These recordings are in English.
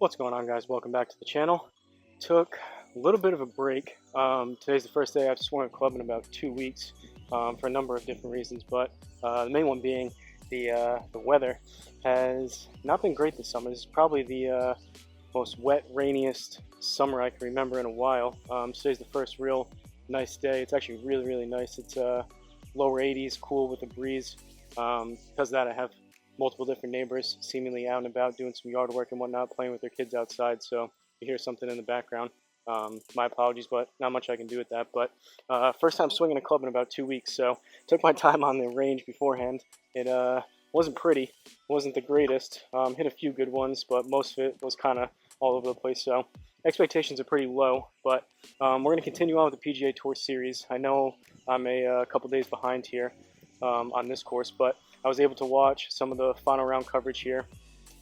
What's going on, guys? Welcome back to the channel. Took a little bit of a break. Today's the first day I've swung a club in about 2 weeks for a number of different reasons, but the main one being the weather has not been great this summer. This is probably the most wet, rainiest summer I can remember in a while. Today's the first real nice day. It's actually really nice. It's lower 80s, cool with a breeze. Because of that, I have multiple different neighbors seemingly out and about doing some yard work and whatnot, playing with their kids outside. So if you hear something in the background, my apologies, but not much I can do with that. But first time swinging a club in about 2 weeks, so took my time on the range beforehand. It wasn't pretty, wasn't the greatest. Hit a few good ones, but most of it was kind of all over the place. So expectations are pretty low, but we're going to continue on with the PGA Tour Series. I know I'm a couple days behind here on this course, but I was able to watch some of the final round coverage here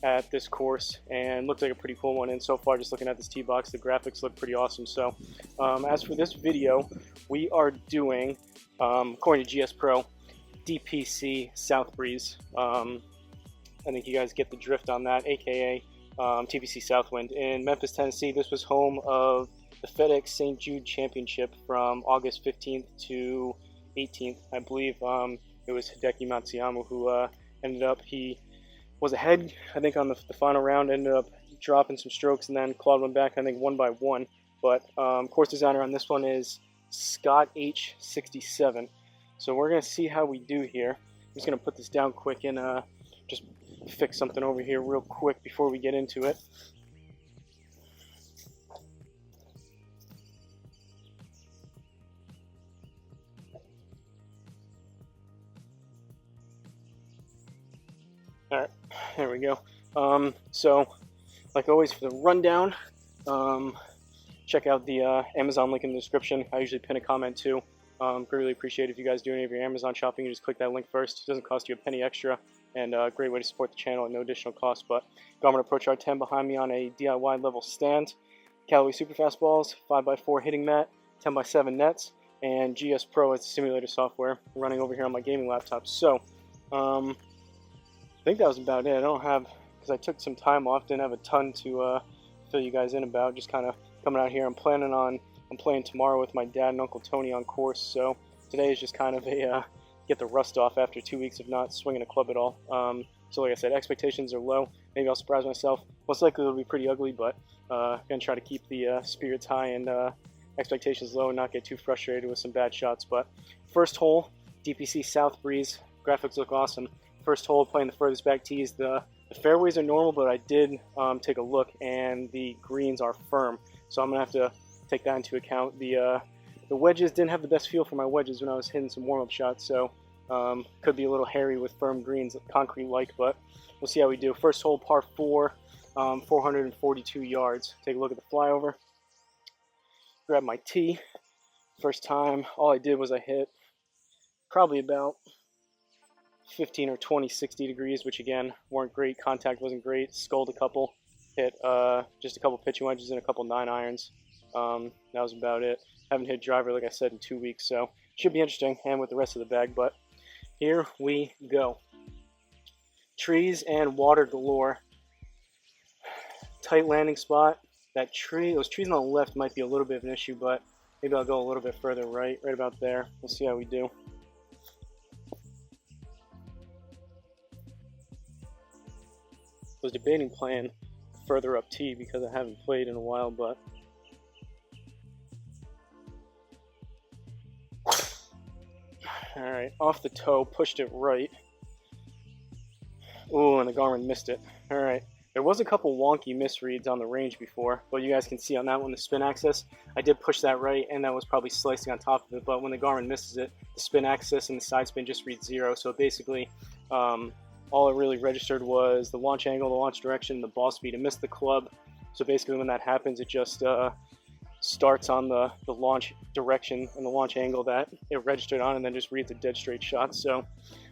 at this course, and looked like a pretty cool one. And so far, just looking at this tee box, the graphics look pretty awesome. So as for this video, we are doing, according to GSPRO, DPC Southbreeze. I think you guys get the drift on that, aka TPC Southwind in Memphis, Tennessee. This was home of the FedEx St. Jude Championship from August 15th to 18th, I believe. It was Hideki Matsuyama who ended up, he was ahead, I think, on the final round, ended up dropping some strokes and then clawed one back, I think, 1 by 1. But course designer on this one is Scott H67. So we're going to see how we do here. I'm just going to put this down quick and just fix something over here real quick before we get into it. Alright, there we go. So, like always, for the rundown, check out the Amazon link in the description. I usually pin a comment too. Greatly appreciate if you guys do any of your Amazon shopping. You just click that link first. It doesn't cost you a penny extra, and a great way to support the channel at no additional cost. But Garmin Approach R10 behind me on a DIY level stand, Callaway Superfast balls, 5x4 hitting mat, 10x7 nets, and GSPRO as simulator software running over here on my gaming laptop. So, I think that was about it. I don't have, because I took some time off, didn't have a ton to fill you guys in about. Just kind of coming out here. I'm playing tomorrow with my dad and Uncle Tony on course. So today is just kind of a get the rust off after 2 weeks of not swinging a club at all. So like I said, expectations are low. Maybe I'll surprise myself. Most likely it'll be pretty ugly, but gonna try to keep the spirits high and expectations low and not get too frustrated with some bad shots. But first hole, DPC Southbreeze. Graphics look awesome. First hole, playing the furthest back tees. The fairways are normal, but I did take a look, and the greens are firm. So I'm going to have to take that into account. The wedges, didn't have the best feel for my wedges when I was hitting some warm-up shots, so could be a little hairy with firm greens, concrete-like, but we'll see how we do. First hole, par 4, 442 yards. Take a look at the flyover. Grab my tee. First time, all I did was I hit probably about 15 or 20 60 degrees, which again weren't great. Contact wasn't great. Sculled a couple, hit just a couple pitching wedges and a couple 9-irons. That was about it. Haven't hit driver, like I said, in 2 weeks, so should be interesting, and with the rest of the bag. But here we go. Trees and water galore. Tight landing spot. That tree, those trees on the left might be a little bit of an issue, but maybe I'll go a little bit further right about there. We'll see how we do. Was debating playing further up tee because I haven't played in a while, but alright, off the toe, pushed it right. Ooh, and the Garmin missed it. Alright, there was a couple wonky misreads on the range before, but you guys can see on that one, the spin axis, I did push that right, and that was probably slicing on top of it, but when the Garmin misses it, the spin axis and the side spin just read 0, so basically, all it really registered was the launch angle, the launch direction, and the ball speed. It missed the club, so basically when that happens, it just starts on the launch direction and the launch angle that it registered on, and then just reads a dead straight shot. So a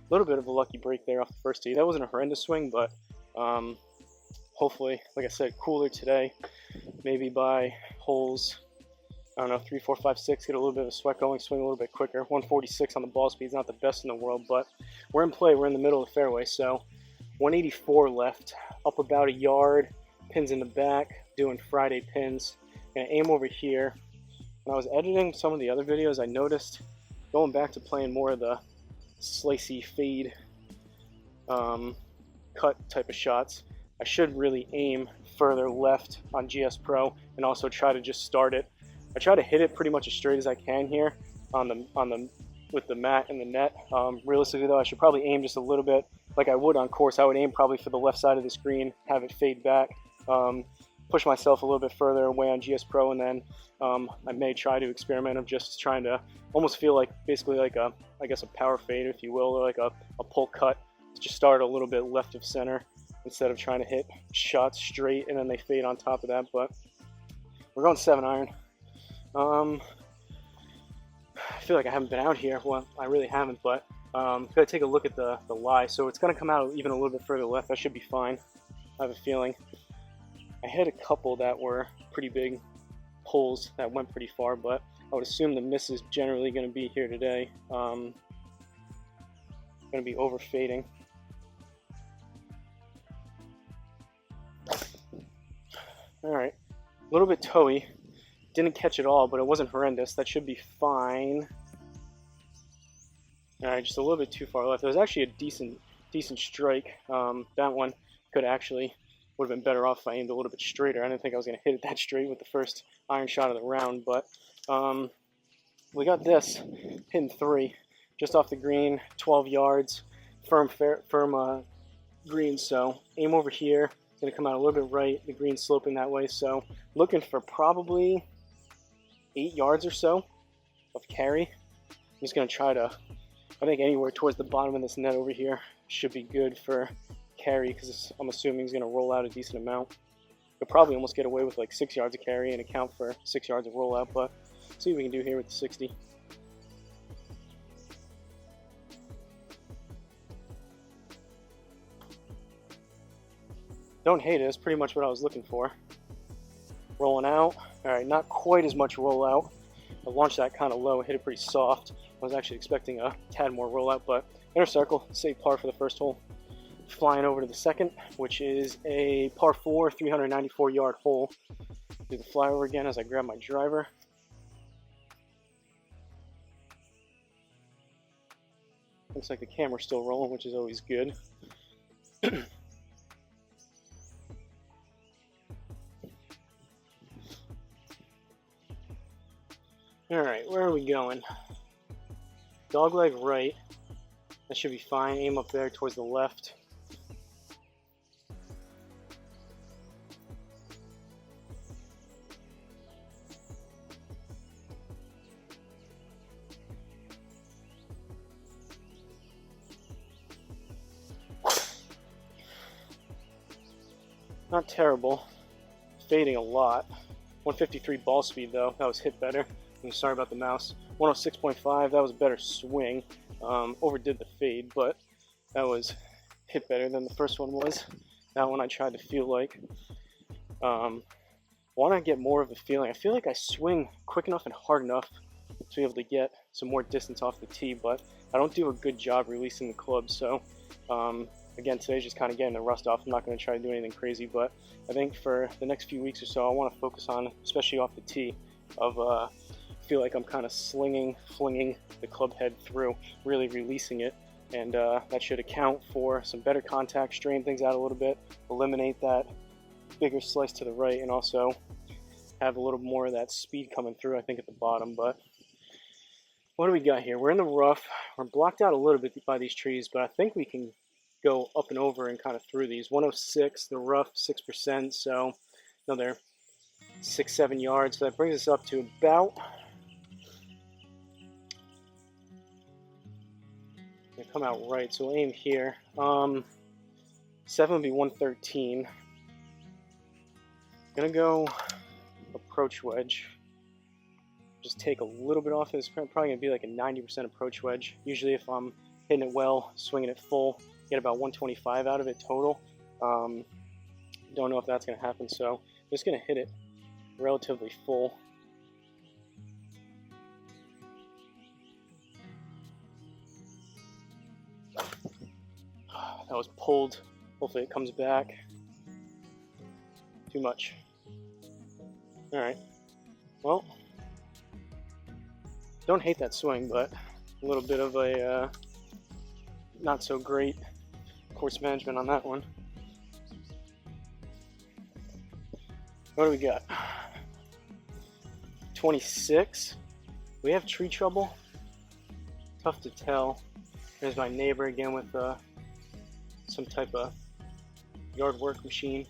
little bit of a lucky break there off the first tee. That wasn't a horrendous swing, but hopefully, like I said, cooler today. Maybe by holes, I don't know, 3, 4, 5, 6, get a little bit of a sweat going, swing a little bit quicker. 146 on the ball speed is not the best in the world, but we're in play. We're in the middle of the fairway, so 184 left, up about a yard, pins in the back, doing Friday pins. I'm gonna aim over here. When I was editing some of the other videos, I noticed going back to playing more of the slicey fade cut type of shots, I should really aim further left on GS Pro and also try to just start it. I try to hit it pretty much as straight as I can here on the with the mat and the net. Realistically though, I should probably aim just a little bit like I would on course. I would aim probably for the left side of the screen, have it fade back, push myself a little bit further away on GS Pro, and then I may try to experiment of just trying to almost feel like basically like a, I guess, a power fade, if you will, or like a pull cut. Just start a little bit left of center instead of trying to hit shots straight and then they fade on top of that. But we're going 7-iron. I feel like I haven't been out here. Well, I really haven't, but gotta take a look at the lie. So it's gonna come out even a little bit further left. That should be fine. I have a feeling. I had a couple that were pretty big pulls that went pretty far, but I would assume the miss is generally going to be here today. Going to be over fading. All right, a little bit toey. Didn't catch it all, but it wasn't horrendous. That should be fine. All right, just a little bit too far left. It was actually a decent strike. That one could actually would have been better off if I aimed a little bit straighter. I didn't think I was going to hit it that straight with the first iron shot of the round, but we got this hitting 3 just off the green, 12 yards, firm green. So aim over here. It's going to come out a little bit right. The green's sloping that way, so looking for probably 8 yards or so of carry. I'm just going to try to, I think anywhere towards the bottom of this net over here should be good for carry, because I'm assuming he's going to roll out a decent amount. He'll probably almost get away with like 6 yards of carry and account for 6 yards of rollout, but let's see what we can do here with the 60. Don't hate it, it's pretty much what I was looking for. Rolling out. Alright, not quite as much rollout. I launched that kind of low, hit it pretty soft. I was actually expecting a tad more rollout, but inner circle, save par for the first hole. Flying over to the second, which is a par 4, 394 yard hole. Do the flyover again as I grab my driver. Looks like the camera's still rolling, which is always good. Alright, where are we going? Dogleg right. That should be fine. Aim up there towards the left. Not terrible. Fading a lot. 153 ball speed though. That was hit better. I'm sorry about the mouse. 106.5. That was a better swing. Overdid the fade, but that was hit better than the first one was. That one I tried to feel like. Want to get more of the feeling. I feel like I swing quick enough and hard enough to be able to get some more distance off the tee, but I don't do a good job releasing the club. So again, today's just kind of getting the rust off. I'm not going to try to do anything crazy, but I think for the next few weeks or so, I want to focus on, especially off the tee, of feel like I'm kind of flinging the club head through, really releasing it, and that should account for some better contact, straighten things out a little bit, eliminate that bigger slice to the right, and also have a little more of that speed coming through, I think, at the bottom. But what do we got here? We're in the rough. We're blocked out a little bit by these trees, but I think we can go up and over and kind of through these. 106, the rough, 6%, so another 6-7 yards. So that brings us up to about, come out right, so we'll aim here. 7 would be 113. Gonna go approach wedge. Just take a little bit off. It's probably gonna be like a 90% approach wedge. Usually if I'm hitting it well, swinging it full, get about 125 out of it total. Don't know if that's gonna happen, so I'm just gonna hit it relatively full. That was pulled. Hopefully it comes back. Too much. All right. Well, don't hate that swing, but a little bit of a not so great course management on that one. What do we got? 26. We have tree trouble. Tough to tell. There's my neighbor again with some type of yard work machine.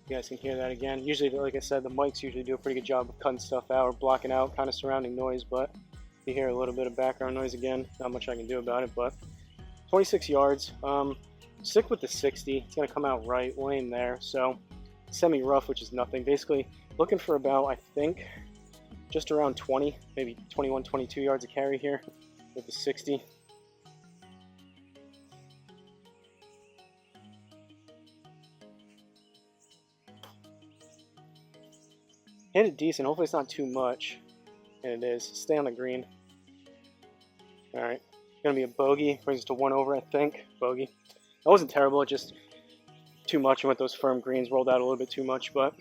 You guys can hear that again. Usually, like I said, the mics usually do a pretty good job of cutting stuff out or blocking out kind of surrounding noise, but you hear a little bit of background noise again. Not much I can do about it, but 26 yards. Stick with the 60. It's going to come out right. We'll aim there. So semi-rough, which is nothing. Basically looking for about, I think, just around 20, maybe 21, 22 yards of carry here with the 60. Hit it decent. Hopefully it's not too much. And it is. Stay on the green. Alright. Gonna be a bogey. Brings us to 1 over, I think. Bogey. That wasn't terrible. Just too much. I went those firm greens. Rolled out a little bit too much. But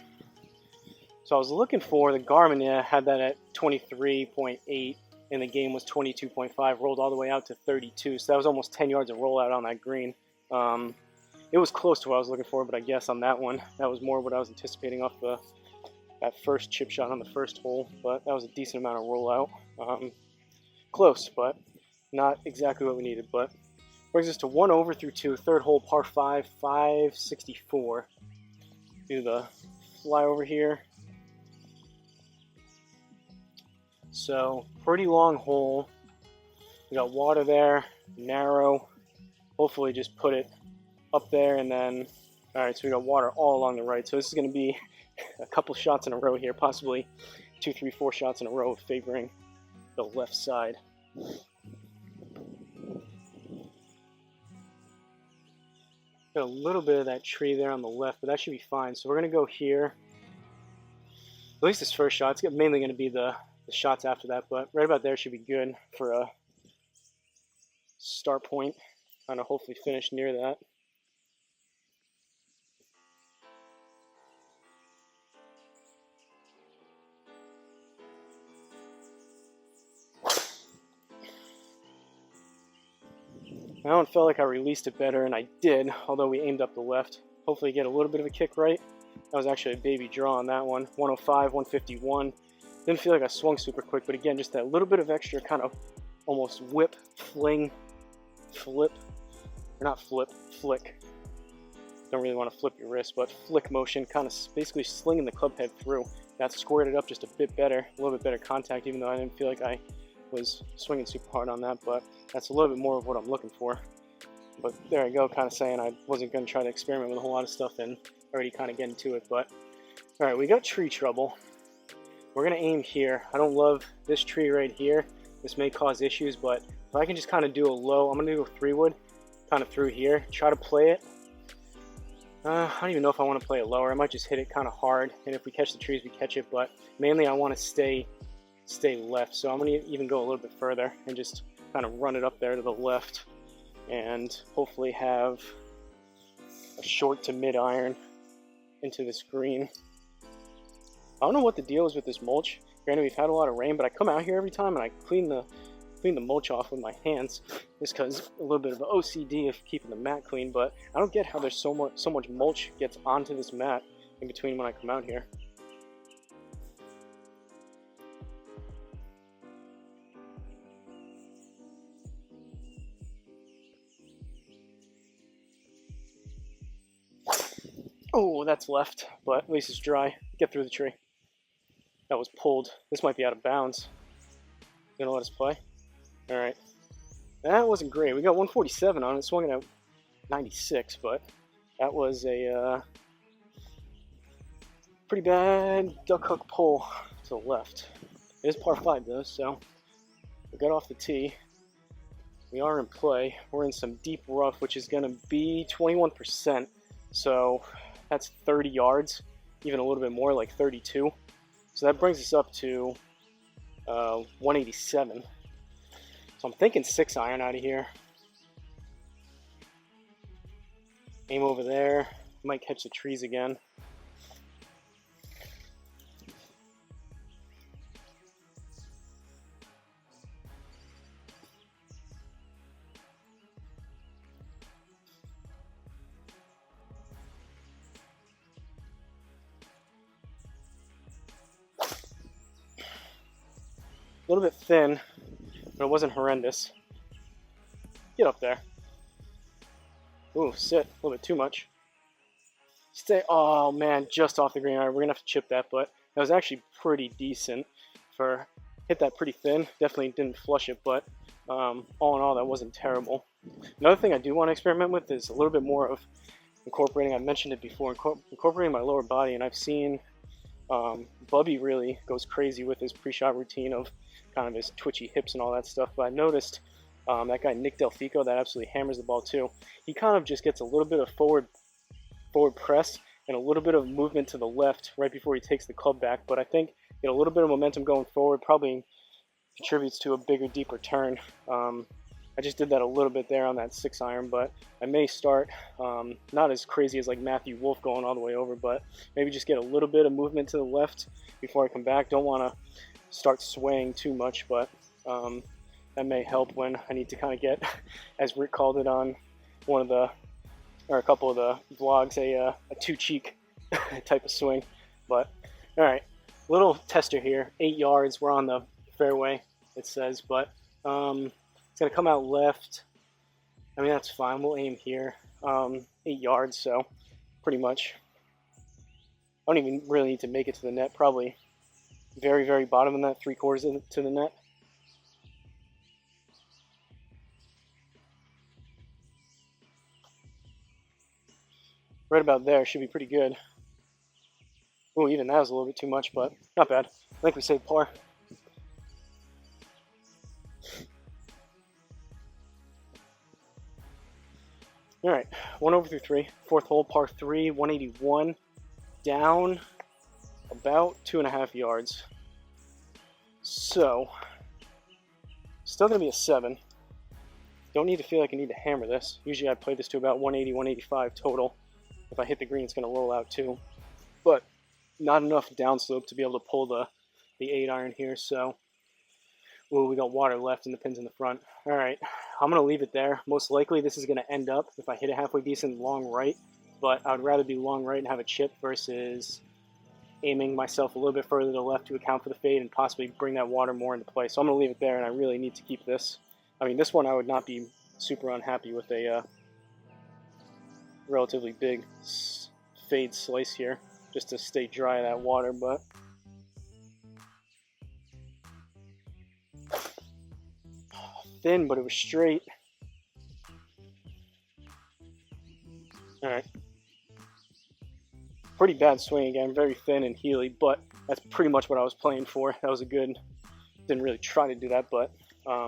so I was looking for the Garmin. Yeah, had that at 23.8. And the game was 22.5. Rolled all the way out to 32. So that was almost 10 yards of rollout on that green. It was close to what I was looking for. But I guess on that one, that was more what I was anticipating off that first chip shot on the first hole, but that was a decent amount of rollout. Close, but not exactly what we needed. But brings us to 1 over through 2, third hole, par 5, 564. Do the flyover here. So pretty long hole. We got water there, narrow. Hopefully just put it up there and then, all right, so we got water all along the right. So this is going to be a couple shots in a row here, possibly 2, 3, 4 shots in a row favoring the left side. Got a little bit of that tree there on the left, but that should be fine. So we're going to go here. At least this first shot. It's mainly going to be the shots after that, but right about there should be good for a start point. Kind of hopefully finish near that. That one felt like I released it better, and I did, although we aimed up the left. Hopefully get a little bit of a kick right. That was actually a baby draw on that one. 105, 151. Didn't feel like I swung super quick, but again, just that little bit of extra kind of almost whip, fling, flip, or not flip, flick. Don't really want to flip your wrist, but flick motion, kind of basically slinging the club head through. That squared it up just a bit better, a little bit better contact, even though I didn't feel like I was swinging super hard on that, but that's a little bit more of what I'm looking for. But there I go, kind of saying I wasn't going to try to experiment with a whole lot of stuff and already kind of getting to it. But all right, we got tree trouble. We're going to aim here. I don't love this tree right here. This may cause issues, but if I can just kind of do a low, I'm going to do a 3-wood kind of through here, try to play it. I don't even know if I want to play it lower. I might just hit it kind of hard, and if we catch the trees, we catch it, but mainly I want to stay left. So I'm going to even go a little bit further and just kind of run it up there to the left and hopefully have a short to mid iron into this green. I don't know what the deal is with this mulch. Granted, we've had a lot of rain, but I come out here every time and I clean the mulch off with my hands, just because a little bit of OCD of keeping the mat clean. But I don't get how there's so much mulch gets onto this mat in between when I come out here. Oh, that's left, but at least it's dry. Get through the tree. That was pulled. This might be out of bounds. You gonna let us play? All right. That wasn't great. We got 147 on it, swung it at 96, but that was a pretty bad duck hook pull to the left. It is par 5 though, so we got off the tee. We are in play. We're in some deep rough, which is gonna be 21%. So that's 30 yards, even a little bit more, like 32. So that brings us up to 187. So I'm thinking 6 iron out of here. Aim over there. Might catch the trees again. A little bit thin, but it wasn't horrendous. Get up there. Ooh, sit. A little bit too much. Stay. Oh man, just off the green. All right, we're gonna have to chip that, but that was actually pretty decent. For hit that pretty thin. Definitely didn't flush it, but all in all, that wasn't terrible. Another thing I do want to experiment with is a little bit more of incorporating. I mentioned it before, incorporating my lower body, and I've seen Bubby really goes crazy with his pre-shot routine of kind of his twitchy hips and all that stuff. But I noticed that guy Nick Delfico that absolutely hammers the ball too. He kind of just gets a little bit of forward press and a little bit of movement to the left right before he takes the club back. But I think a little bit of momentum going forward probably contributes to a bigger, deeper turn. I just did that a little bit there on that 6-iron, but I may start not as crazy as like Matthew Wolf going all the way over, but maybe just get a little bit of movement to the left before I come back. Don't want to start swaying too much, but that may help when I need to kind of get, as Rick called it on one of the, or a couple of the vlogs, a two-cheek type of swing. But all right, little tester here, 8 yards. We're on the fairway, it says, but it's going to come out left. I mean, that's fine. We'll aim here. 8 yards, so pretty much. I don't even really need to make it to the net. Probably very, very bottom of that, 3/4 to the net. Right about there should be pretty good. Oh, even that was a little bit too much, but not bad. I think we saved par. All right, 1 over through 3, 4th hole, par 3, 181, down about 2.5 yards. So, still gonna be a 7. Don't need to feel like I need to hammer this. Usually I play this to about 180, 185 total. If I hit the green, it's gonna roll out too. But not enough downslope to be able to pull the 8-iron here, so ooh, we got water left and the pin's in the front. All right, I'm going to leave it there. Most likely this is going to end up, if I hit it halfway decent, long right. But I would rather be long right and have a chip versus aiming myself a little bit further to the left to account for the fade and possibly bring that water more into play. So I'm going to leave it there, and I really need to keep this. I mean, this one I would not be super unhappy with a relatively big fade slice here just to stay dry of that water, but thin, but it was straight. All right. Pretty bad swing again, very thin and heely, but that's pretty much what I was playing for. That was a good, didn't really try to do that, but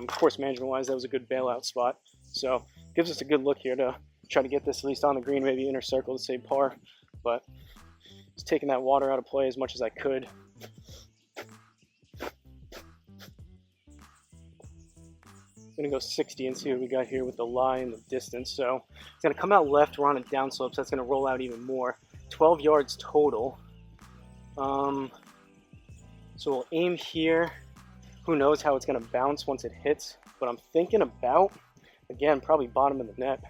course management-wise, that was a good bailout spot. So gives us a good look here to try to get this at least on the green, maybe inner circle to save par, but just taking that water out of play as much as I could. I'm gonna go 60 and see what we got here with the lie and the distance. So it's gonna come out left. We're on a downslope, so that's gonna roll out even more. 12 yards total. So we'll aim here. Who knows how it's gonna bounce once it hits? But I'm thinking about, again, probably bottom of the net.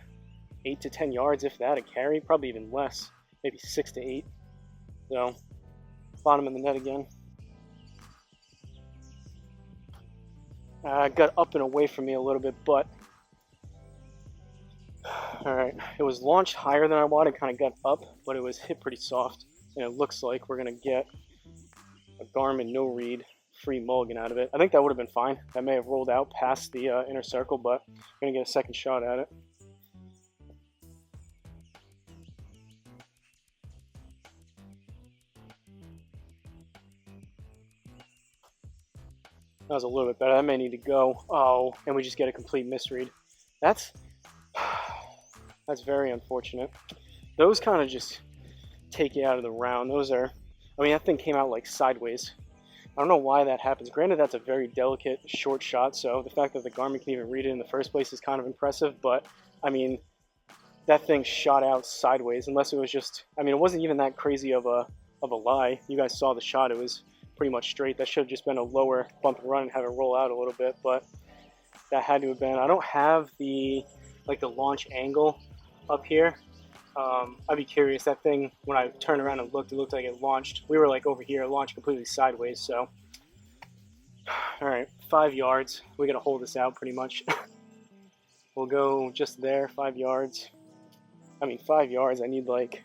8 to 10 yards, if that, a carry. Probably even less. Maybe 6 to 8. So bottom of the net again. Got up and away from me a little bit, but all right, it was launched higher than I wanted, kind of got up, but it was hit pretty soft, and it looks like we're gonna get a Garmin no read free mulligan out of it. I think that would have been fine. That may have rolled out past the inner circle, but I'm gonna get a second shot at it. That was a little bit better. That may need to go. Oh, and we just get a complete misread. That's very unfortunate. Those kind of just take you out of the round. Those are, I mean, that thing came out like sideways. I don't know why that happens. Granted, that's a very delicate short shot, so the fact that the Garmin can even read it in the first place is kind of impressive, but I mean, that thing shot out sideways, unless it was just, I mean, it wasn't even that crazy of a lie. You guys saw the shot. It was pretty much straight. That should have just been a lower bump and run and have it roll out a little bit, but that had to have been. I don't have the launch angle up here. I'd be curious. That thing, when I turned around and looked, it looked like it launched. We were like over here, it launched completely sideways. So all right, 5 yards. We gotta hold this out pretty much. We'll go just there, 5 yards. I mean, 5 yards, I need like,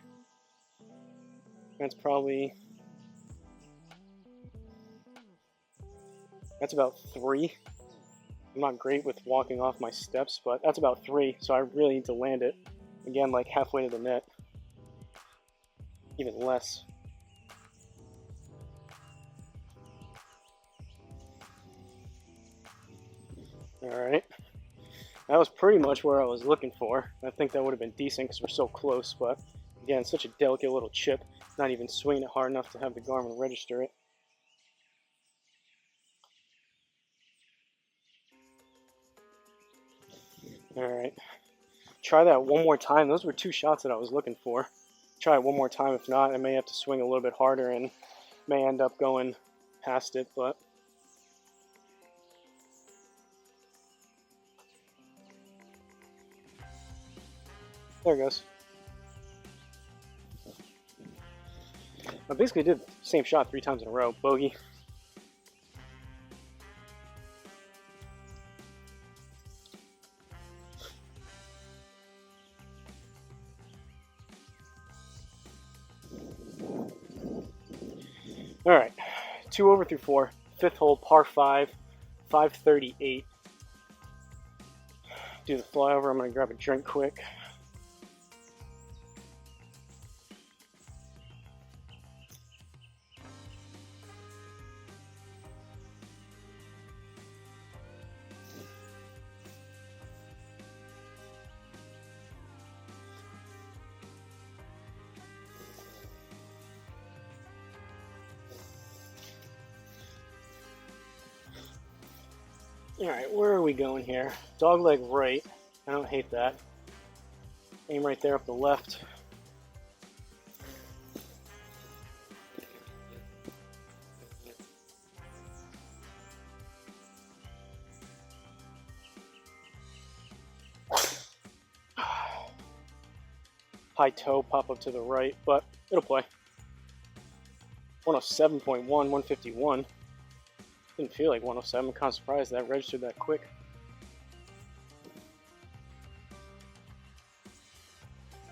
that's about 3. I'm not great with walking off my steps, but that's about 3, so I really need to land it. Again, like halfway to the net. Even less. Alright. That was pretty much where I was looking for. I think that would have been decent because we're so close, but again, such a delicate little chip. Not even swinging it hard enough to have the Garmin register it. Alright. Try that one more time. Those were 2 shots that I was looking for. Try it one more time. If not, I may have to swing a little bit harder and may end up going past it, but there it goes. I basically did the same shot 3 times in a row. Bogey. Alright, 2 over through 4, 5th hole, par 5, 538. Do the flyover. I'm going to grab a drink quick. Alright, where are we going here? Dogleg right. I don't hate that. Aim right there up the left. High toe, pop up to the right, but it'll play. 107.1, 151. Didn't feel like 107. I'm kind of surprised that registered that quick.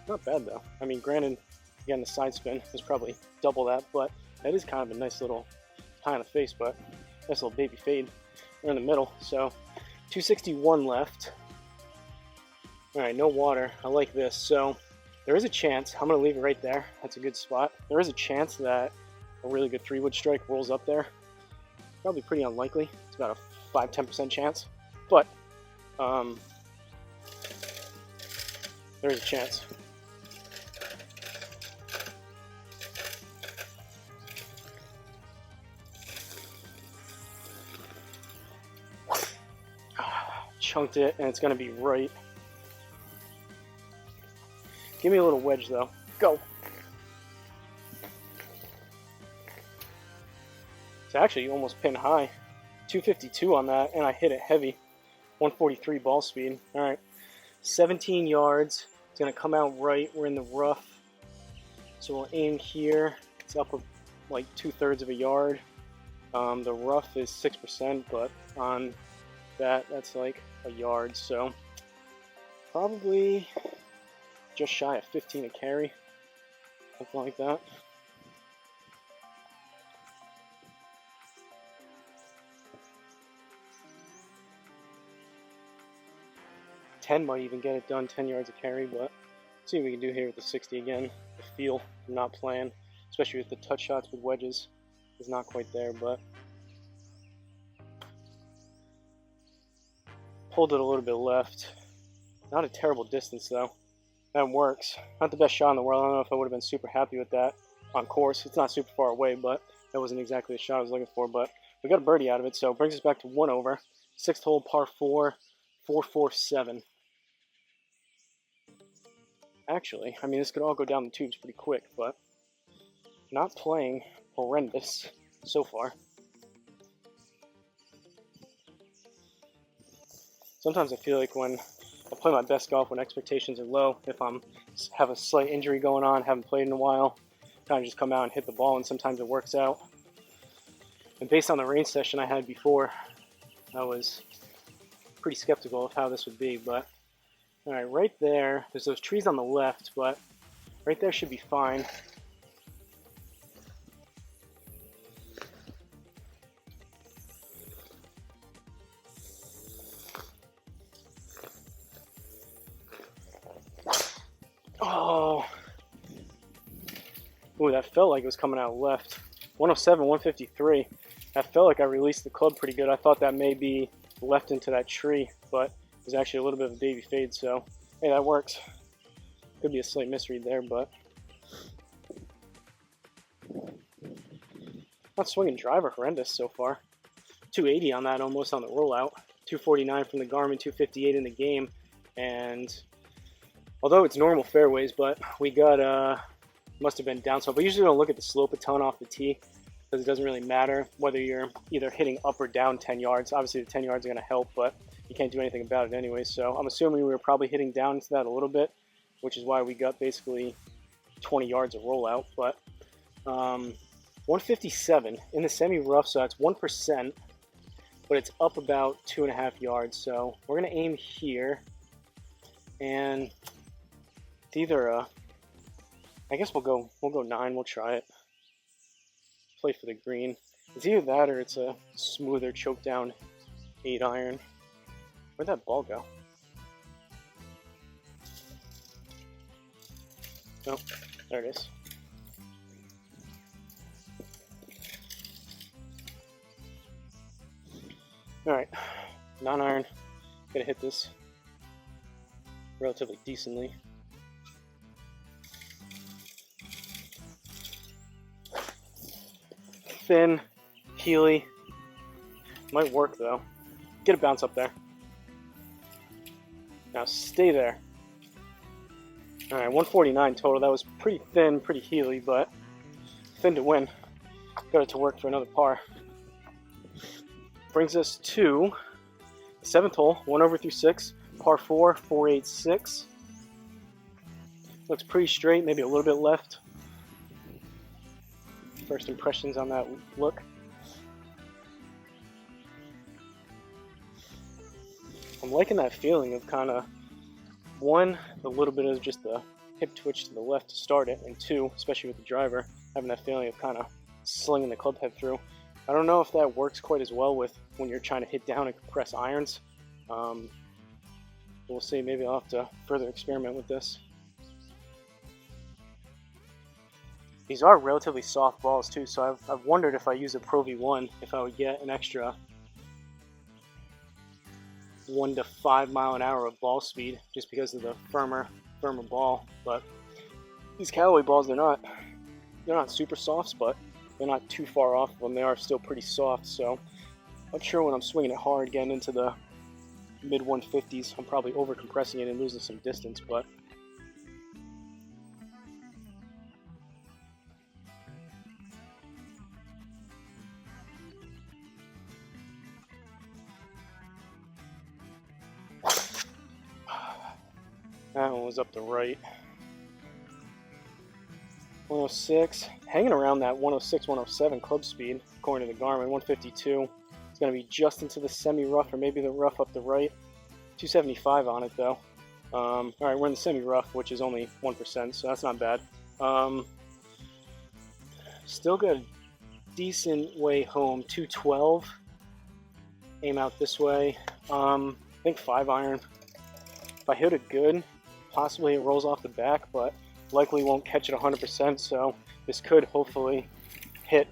Not bad though. I mean, granted, again, the side spin is probably double that, but that is kind of a nice little pie on the face, but nice little baby fade. We're in the middle, so 261 left. All right, no water. I like this. So there is a chance. I'm going to leave it right there. That's a good spot. There is a chance that a really good 3-wood strike rolls up there. Probably pretty unlikely. It's about a 5–10% chance, but there is a chance. Chunked it, and it's going to be right. Give me a little wedge, though. Go. It's actually almost pin high. 252 on that, and I hit it heavy. 143 ball speed. All right, 17 yards. It's going to come out right. We're in the rough. So we'll aim here. It's up like 2/3 of a yard. The rough is 6%, but on that, that's like a yard. So probably just shy of 15 a carry. Something like that. Might even get it done, 10 yards a carry, but see what we can do here with the 60 again. The feel, not playing, especially with the touch shots with wedges, is not quite there, but pulled it a little bit left. Not a terrible distance though. That works. Not the best shot in the world. I don't know if I would have been super happy with that on course. It's not super far away, but that wasn't exactly the shot I was looking for, but we got a birdie out of it, so it brings us back to 1 over. 6th hole, par 4, 447. Actually, I mean, this could all go down the tubes pretty quick, but not playing horrendous so far. Sometimes I feel like when I play my best golf when expectations are low, if I'm have a slight injury going on, haven't played in a while, kind of just come out and hit the ball, and sometimes it works out. And based on the range session I had before, I was pretty skeptical of how this would be, but alright, right there, there's those trees on the left, but right there should be fine. Oh, ooh, that felt like it was coming out left. 107, 153. That felt like I released the club pretty good. I thought that may be left into that tree, but it was actually a little bit of a baby fade, so hey, that works. Could be a slight misread there, but not swinging driver horrendous so far. 280 on that almost on the rollout. 249 from the Garmin, 258 in the game, and although it's normal fairways, but we got must have been downslope. We usually don't look at the slope a ton off the tee because it doesn't really matter whether you're either hitting up or down 10 yards. Obviously the 10 yards are going to help, but you can't do anything about it anyway. So I'm assuming we were probably hitting down into that a little bit, which is why we got basically 20 yards of rollout. But 157 in the semi-rough, so that's 1%, but it's up about 2.5 yards. So we're going to aim here, and it's either I guess we'll go 9. We'll try it. Play for the green. It's either that or it's a smoother choke down 8 iron. Where'd that ball go? Oh, there it is. Alright, 9 iron. Gonna hit this relatively decently. Thin, heely. Might work though. Get a bounce up there. Now stay there. Alright, 149 total. That was pretty thin, pretty heely, but thin to win. Got it to work for another par. Brings us to the 7th hole, 1 over through 6, par 4, 486. Looks pretty straight, maybe a little bit left. First impressions on that look. I'm liking that feeling of kind of, 1, a little bit of just the hip twitch to the left to start it, and 2, especially with the driver, having that feeling of kind of slinging the club head through. I don't know if that works quite as well with when you're trying to hit down and compress irons. We'll see. Maybe I'll have to further experiment with this. These are relatively soft balls too, so I've wondered if I use a Pro V1 if I would get an extra 1 to 5 mile an hour of ball speed just because of the firmer ball. But these Callaway balls, they're not super soft, but they're not too far off of them. They are still pretty soft, so I'm sure when I'm swinging it hard, getting into the mid 150s, I'm probably over compressing it and losing some distance, but that one was up the right. 106, hanging around that 106, 107 club speed, according to the Garmin. 152, it's going to be just into the semi-rough or maybe the rough up the right. 275 on it though. Alright, we're in the semi-rough, which is only 1%, so that's not bad. Still got a decent way home, 212. Aim out this way. I think 5 iron. If I hit it good, possibly it rolls off the back, but likely won't catch it 100%, so this could hopefully hit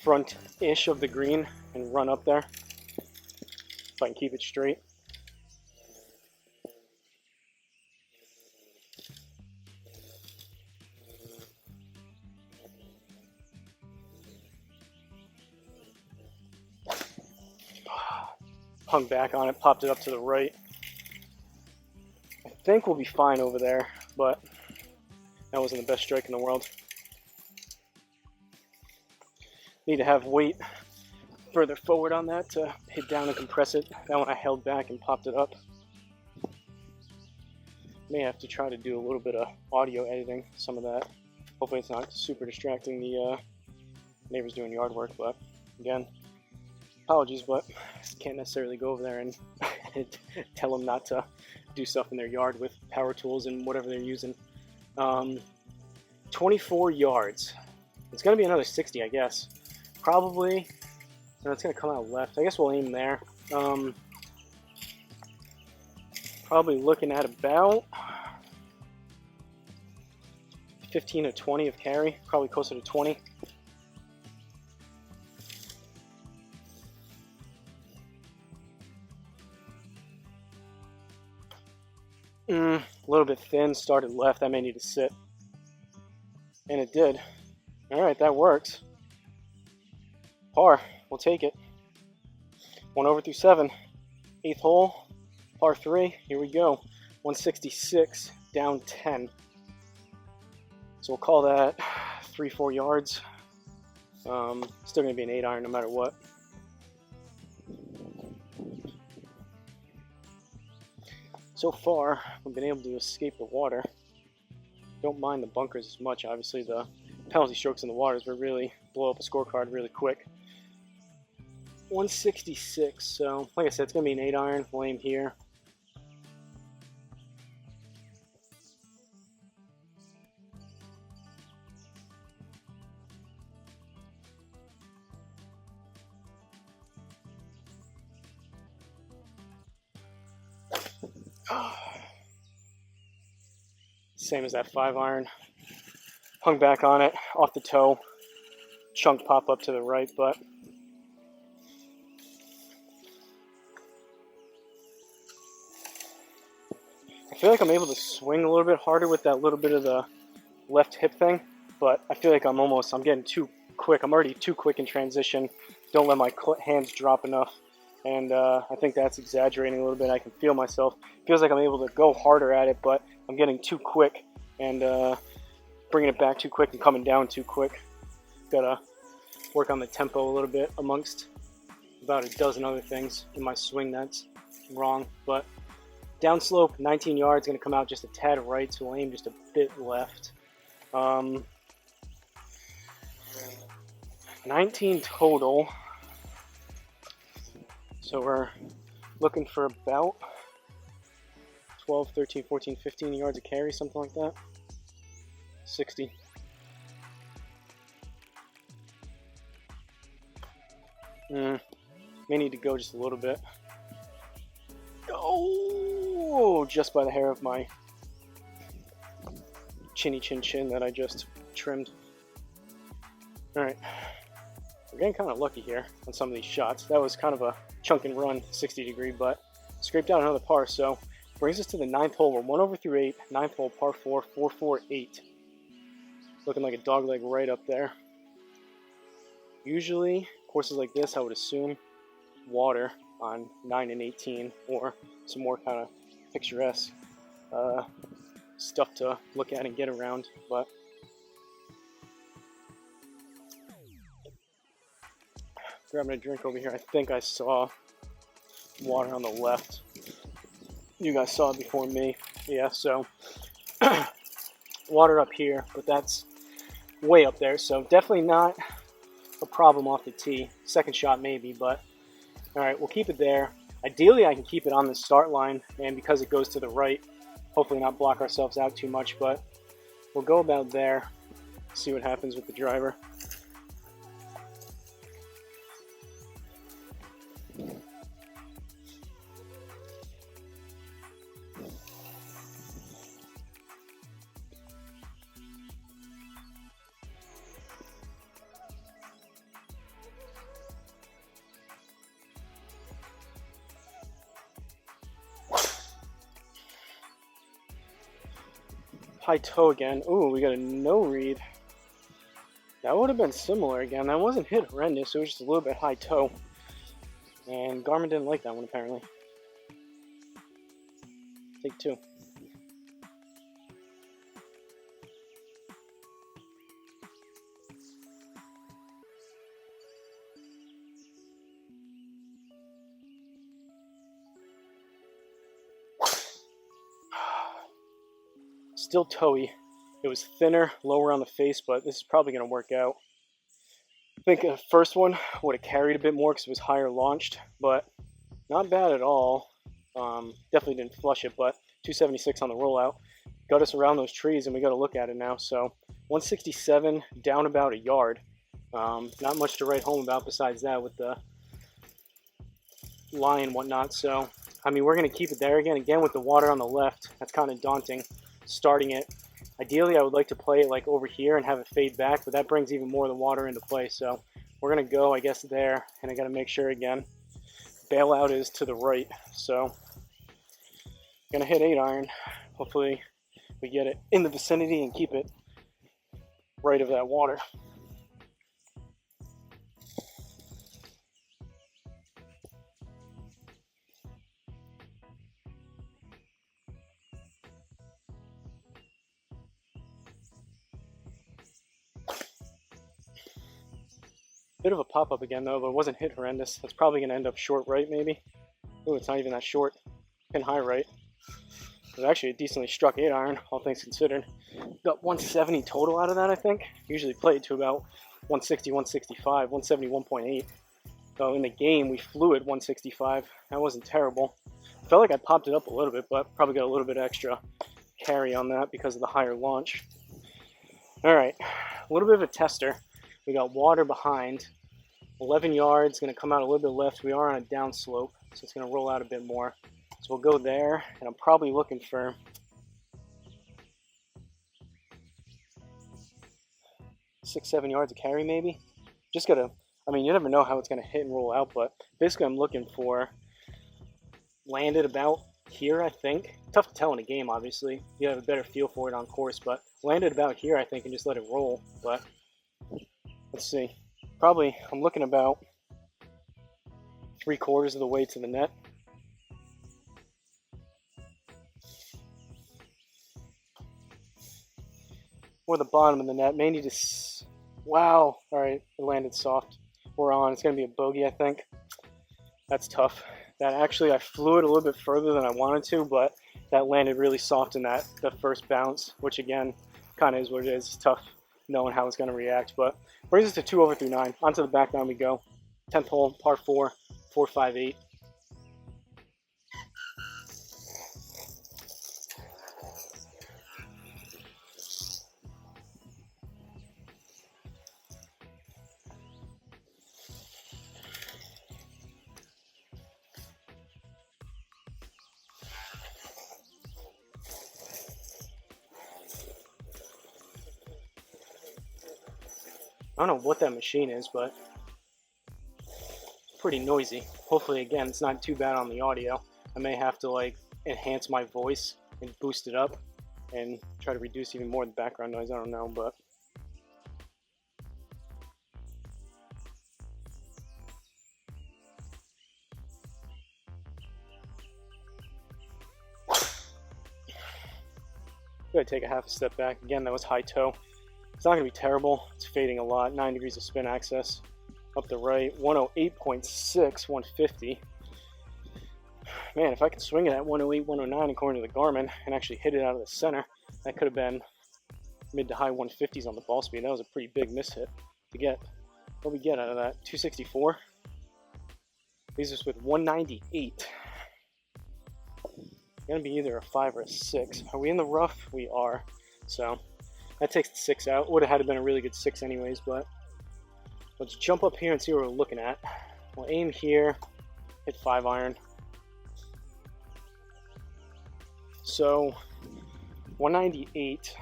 front-ish of the green and run up there if I can keep it straight. Hung back on it, popped it up to the right. I think we'll be fine over there, but that wasn't the best strike in the world. Need to have weight further forward on that to hit down and compress it. That one I held back and popped it up. May have to try to do a little bit of audio editing, some of that. Hopefully it's not super distracting the neighbors doing yard work, but again, apologies, but I can't necessarily go over there and tell them not to do stuff in their yard with power tools and whatever they're using. 24 yards. It's going to be another 60, I guess. Probably. No, it's going to come out left. I guess we'll aim there. Probably looking at about 15 to 20 of carry. Probably closer to 20. A little bit thin, started left. I may need to sit. And it did. Alright, that works. Par, we'll take it. 1 over through 7. 8th hole, par 3. Here we go. 166, down 10. So we'll call that 3-4 yards. Still going to be an 8-iron no matter what. So far, we've been able to escape the water. Don't mind the bunkers as much. Obviously, the penalty strokes in the waters will really blow up a scorecard really quick. 166. So, like I said, it's going to be an 8-iron. We'll aim here. Same as that 5-iron. Hung back on it, off the toe. Chunk pop up to the right, but I feel like I'm able to swing a little bit harder with that little bit of the left hip thing, but I feel like I'm getting too quick. I'm already too quick in transition. Don't let my hands drop enough. And I think that's exaggerating a little bit. I can feel myself. Feels like I'm able to go harder at it, but I'm getting too quick and bringing it back too quick and coming down too quick. Gotta work on the tempo a little bit amongst about a dozen other things in my swing that's wrong. But downslope, 19 yards, gonna come out just a tad right, so we'll aim just a bit left. 19 total. So we're looking for about 12, 13, 14, 15 yards of carry, something like that. 60. May need to go just a little bit. Oh, just by the hair of my chinny chin chin that I just trimmed. Alright. We're getting kind of lucky here on some of these shots. That was kind of a chunk and run 60 degree, but scraped out another par. So brings us to the 9th hole. We're 1 over through 8. 9th hole, par 4, 4-4-8. Looking like a dog leg right up there. Usually courses like this, I would assume water on 9 and 18, or some more kind of picturesque stuff to look at and get around. But grabbing a drink over here. I think I saw water on the left. You guys saw it before me. Yeah, so water up here, but that's way up there, so definitely not a problem off the tee. Second shot maybe, but alright, we'll keep it there. Ideally I can keep it on the start line, and because it goes to the right, hopefully not block ourselves out too much, but we'll go about there, see what happens with the driver. High toe again. Ooh, we got a no read. That would have been similar again. That wasn't hit horrendous. It was just a little bit high toe. And Garmin didn't like that one apparently. Take 2. Still toey. It was thinner, lower on the face, but this is probably going to work out. think the first one would have carried a bit more because it was higher launched, but not bad at all. Definitely didn't flush it, but 276 on the rollout got us around those trees, and we got to look at it now. So 167 down about a yard. Not much to write home about besides that with the lie and whatnot. So I mean, we're going to keep it there again with the water on the left. That's kind of daunting starting it. Ideally, I would like to play it like over here and have it fade back, but that brings even more of the water into play. So we're going to go, I guess, there, and I got to make sure again, bailout is to the right. So going to hit 8 iron. Hopefully we get it in the vicinity and keep it right of that water. Bit of a pop-up again though, but it wasn't hit horrendous. That's probably going to end up short right maybe. Ooh, it's not even that short. Pin high right. It was actually a decently struck 8 iron, all things considered. Got 170 total out of that, I think. Usually played to about 160, 165, 170, 1.8. So in the game, we flew at 165. That wasn't terrible. Felt like I popped it up a little bit, but probably got a little bit extra carry on that because of the higher launch. All right, a little bit of a tester. We got water behind, 11 yards, going to come out a little bit left. We are on a down slope, so it's going to roll out a bit more. So we'll go there, and I'm probably looking for 6-7 yards of carry maybe. Just got to, I mean, you never know how it's going to hit and roll out, but basically I'm looking for landed about here, I think. Tough to tell in a game, obviously. You have a better feel for it on course, but landed about here, I think, and just let it roll. But let's see. Probably, I'm looking about 3/4 of the way to the net. Or the bottom of the net. May need to... Wow. All right, it landed soft. We're on. It's going to be a bogey, I think. That's tough. That actually, I flew it a little bit further than I wanted to, but that landed really soft in that first bounce, which again, kind of is what it is. It's tough knowing how it's going to react, but brings us to 2 over through 9. Onto the back nine we go. 10th hole, par 4, 458. I don't know what that machine is, but it's pretty noisy. Hopefully, again, it's not too bad on the audio. I may have to like enhance my voice and boost it up and try to reduce even more the background noise. I don't know, but gotta take a half a step back. Again, that was high toe. It's not going to be terrible. It's fading a lot. 9 degrees of spin access. Up the right. 108.6, 150. Man, if I could swing it at 108, 109 according to the Garmin and actually hit it out of the center, that could have been mid to high 150s on the ball speed. That was a pretty big miss hit to get. What did we get out of that? 264? Leaves us with 198. Going to be either a 5 or a 6. Are we in the rough? We are. So that takes the 6 out. Would have had to been a really good 6 anyways, but let's jump up here and see what we're looking at. We'll aim here, hit 5 iron. So 198,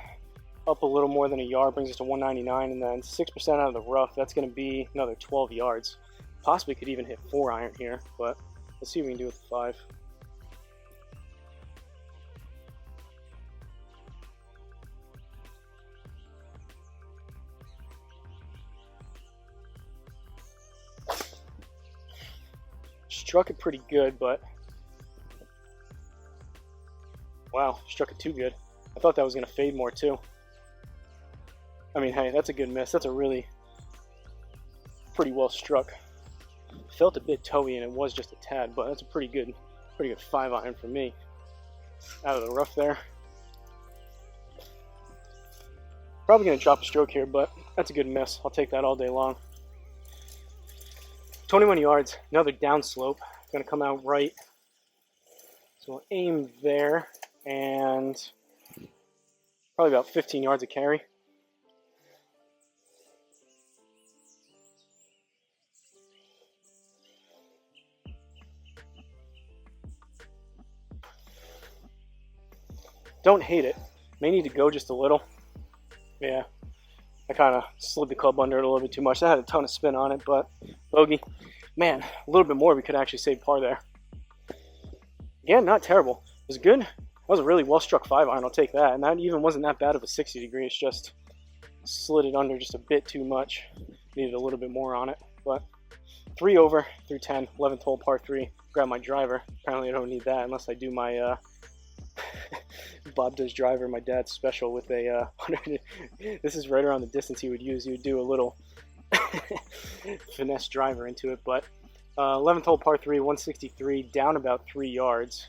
up a little more than a yard, brings us to 199, and then 6% out of the rough, that's going to be another 12 yards. Possibly could even hit 4 iron here, but let's see what we can do with the 5. Struck it pretty good, but wow, struck it too good. I thought that was going to fade more too. I mean, hey, that's a good miss. That's a really pretty well struck. Felt a bit toey and it was just a tad, but that's a pretty good 5 iron for me. Out of the rough there. Probably going to drop a stroke here, but that's a good miss. I'll take that all day long. 21 yards, another downslope. Gonna come out right. So we'll aim there, and probably about 15 yards of carry. Don't hate it. May need to go just a little. Yeah, I kind of slid the club under it a little bit too much. I had a ton of spin on it, but bogey. Man, a little bit more, we could actually save par there. Again, not terrible. It was good. That was a really well-struck 5-iron, I'll take that. And that even wasn't that bad of a 60 degree. It's just slid it under just a bit too much. Needed a little bit more on it. But 3 over, through 10, 11th hole, par 3. Grab my driver. Apparently I don't need that unless I do my Bob does driver, my dad's special with a 100. This is right around the distance he would use. He would do a little finesse driver into it. But 11th hole, par 3, 163, down about 3 yards.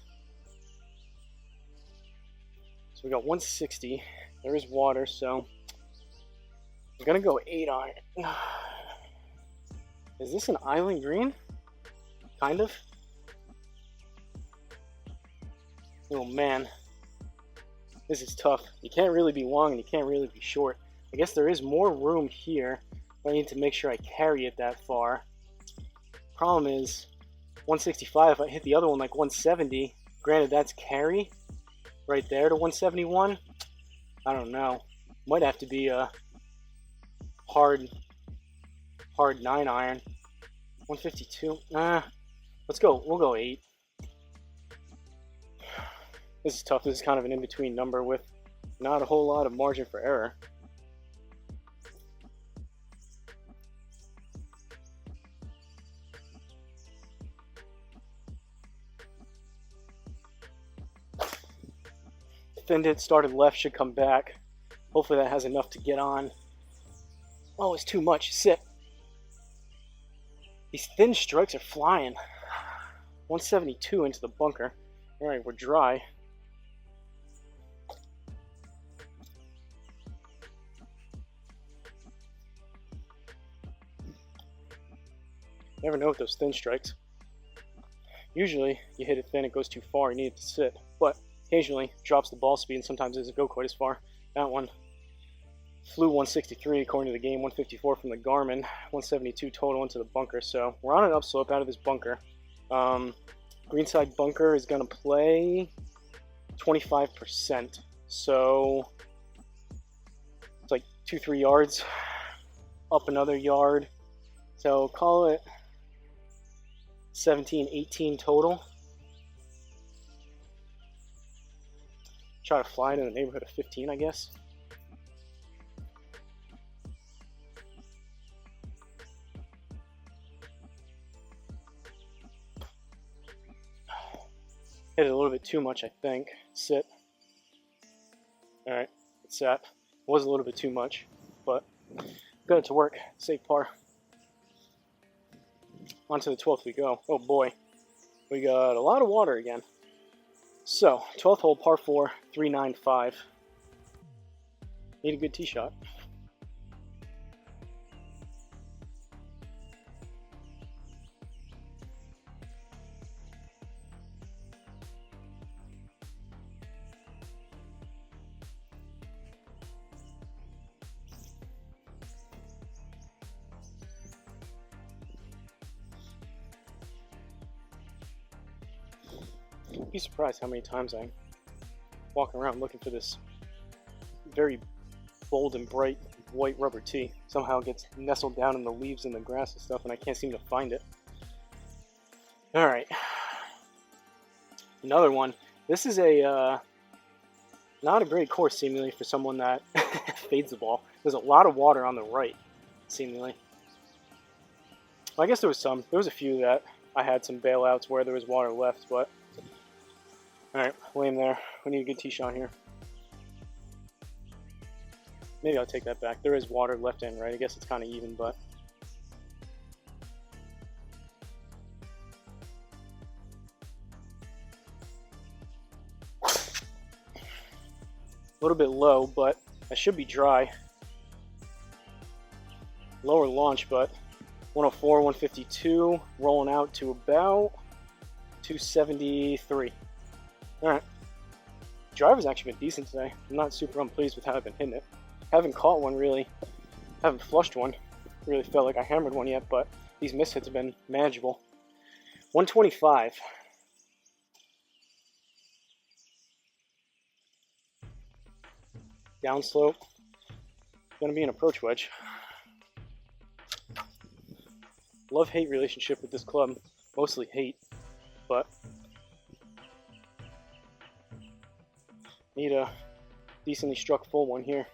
So we got 160. There is water, so we're gonna go 8-iron. Is this an island green? Kind of. Oh man, this is tough. You can't really be long and you can't really be short. I guess there is more room here, but I need to make sure I carry it that far. Problem is 165. If I hit the other one like 170, granted that's carry right there to 171. I don't know. Might have to be a hard 9-iron. 152. Let's go. We'll go 8. This is tough. This is kind of an in-between number with not a whole lot of margin for error. Thinned it, started left, should come back. Hopefully that has enough to get on. Oh, it's too much. Sit. These thin strikes are flying. 172 into the bunker. All right, we're dry. Never know with those thin strikes. Usually you hit it thin, it goes too far, you need it to sit. But occasionally drops the ball speed and sometimes it doesn't go quite as far. That one flew 163 according to the game, 154 from the Garmin, 172 total into the bunker. So we're on an upslope out of this bunker. Greenside bunker is going to play 25%. So it's like 2-3 yards, up another yard. So call it 17, 18 total. Try to fly it in the neighborhood of 15, I guess. Hit it a little bit too much, I think. Sit. Alright, it's sat. Was a little bit too much, but got it to work. Safe par. On to the 12th we go. Oh boy. We got a lot of water again. So, 12th hole, par 4, 395. Need a good tee shot. You'd be surprised how many times I'm walking around looking for this very bold and bright white rubber tee. Somehow it gets nestled down in the leaves and the grass and stuff, and I can't seem to find it. Alright. Another one. This is a not a great course, seemingly, for someone that fades the ball. There's a lot of water on the right, seemingly. Well, I guess there was a few that I had some bailouts where there was water left, but alright, we'll aim there. We need a good tee shot here. Maybe I'll take that back. There is water left and right. I guess it's kind of even, but a little bit low, but I should be dry. Lower launch, but 104, 152, rolling out to about 273. All right. Driver's actually been decent today. I'm not super unpleased with how I've been hitting it. Haven't caught one really. Haven't flushed one. Really felt like I hammered one yet, but these mishits have been manageable. 125. Downslope. Gonna be an approach wedge. Love-hate relationship with this club. Mostly hate, but need a decently struck full one here.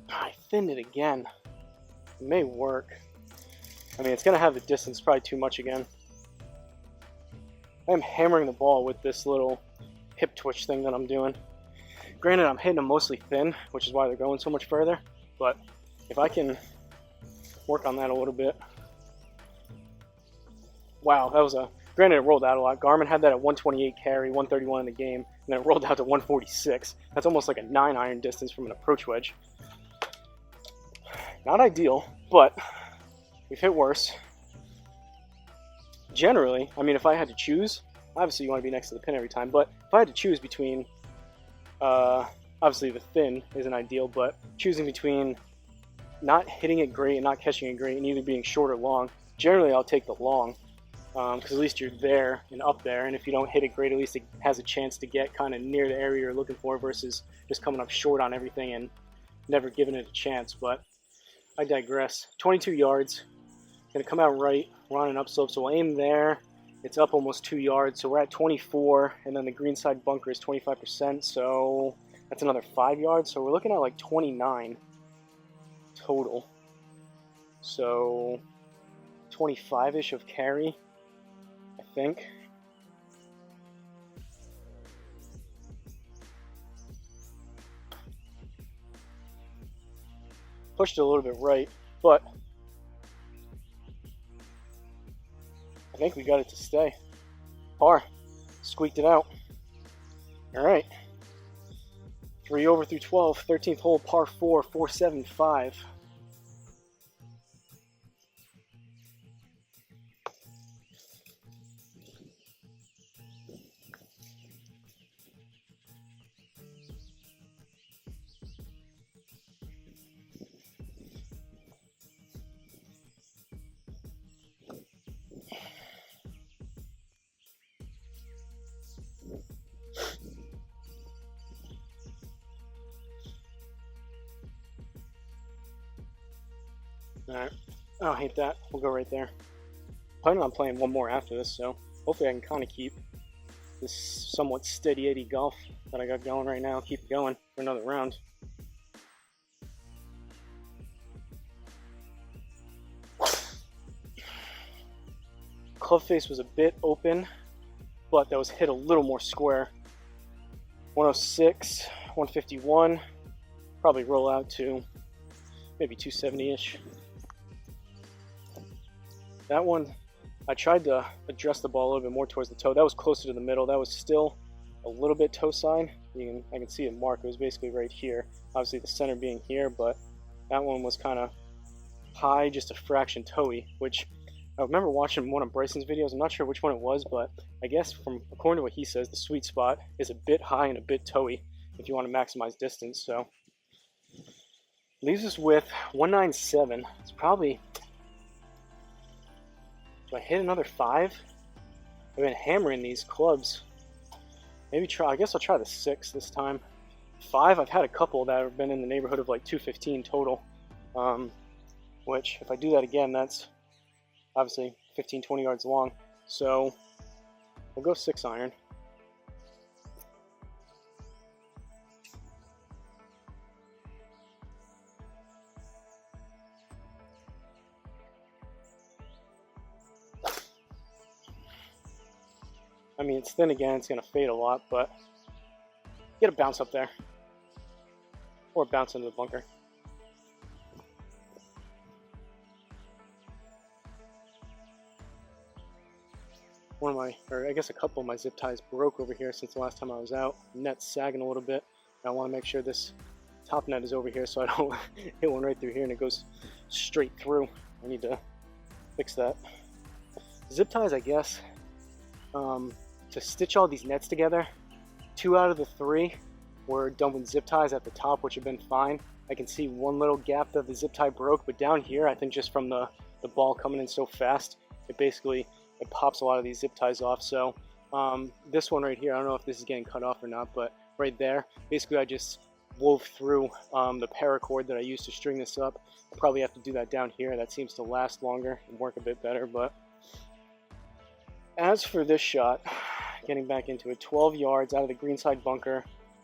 I thinned it again. It may work. I mean, it's going to have the distance, probably too much again. I am hammering the ball with this little hip twitch thing that I'm doing. Granted, I'm hitting them mostly thin, which is why they're going so much further. But if I can work on that a little bit. Wow, that was a... Granted, it rolled out a lot. Garmin had that at 128 carry, 131 in the game, and then it rolled out to 146. That's almost like a 9-iron distance from an approach wedge. Not ideal, but we've hit worse. Generally, I mean, if I had to choose, obviously you want to be next to the pin every time, but if I had to choose between, obviously the thin isn't ideal, but choosing between not hitting it great and not catching it great and either being short or long, generally I'll take the long, because at least you're there and up there, and if you don't hit it great, at least it has a chance to get kind of near the area you're looking for versus just coming up short on everything and never giving it a chance. But I digress. 22 yards. Going to come out right. We're on an upslope, so we'll aim there. It's up almost 2 yards, so we're at 24, and then the green side bunker is 25%, so that's another 5 yards. So we're looking at like 29 total. So 25-ish of carry, I think. Pushed it a little bit right, but I think we got it to stay. Par. Squeaked it out. Alright. 3 over through 12. 13th hole, par 4, 475. Alright, I don't hate that. We'll go right there. Planning on playing one more after this, so hopefully I can kind of keep this somewhat steady 80 golf that I got going right now. Keep it going for another round. Club face was a bit open, but that was hit a little more square. 106, 151, probably roll out to maybe 270-ish. That one, I tried to adjust the ball a little bit more towards the toe. That was closer to the middle. That was still a little bit toe side. I can see it mark. It was basically right here. Obviously the center being here, but that one was kind of high, just a fraction toey, which I remember watching one of Bryson's videos. I'm not sure which one it was, but I guess according to what he says, the sweet spot is a bit high and a bit toey if you want to maximize distance. So leaves us with 197. It's probably... Do I hit another 5? I've been hammering these clubs. Maybe try, I guess I'll try the 6 this time. 5, I've had a couple that have been in the neighborhood of like 215 total. Which, if I do that again, that's obviously 15, 20 yards long. So, we'll go 6 iron. I mean, it's thin again, it's going to fade a lot, but get a bounce up there. Or bounce into the bunker. one of my, or I guess a couple of my zip ties broke over here since the last time I was out. Net's sagging a little bit. I want to make sure this top net is over here so I don't hit one right through here and it goes straight through. I need to fix that. Zip ties, I guess, to stitch all these nets together, 2 out of the 3 were done with zip ties at the top, which have been fine. I can see one little gap that the zip tie broke, but down here, I think just from the ball coming in so fast, it pops a lot of these zip ties off. So this one right here, I don't know if this is getting cut off or not, but right there, basically I just wove through the paracord that I used to string this up. I'll probably have to do that down here. That seems to last longer and work a bit better. But as for this shot, getting back into it, 12 yards out of the greenside bunker.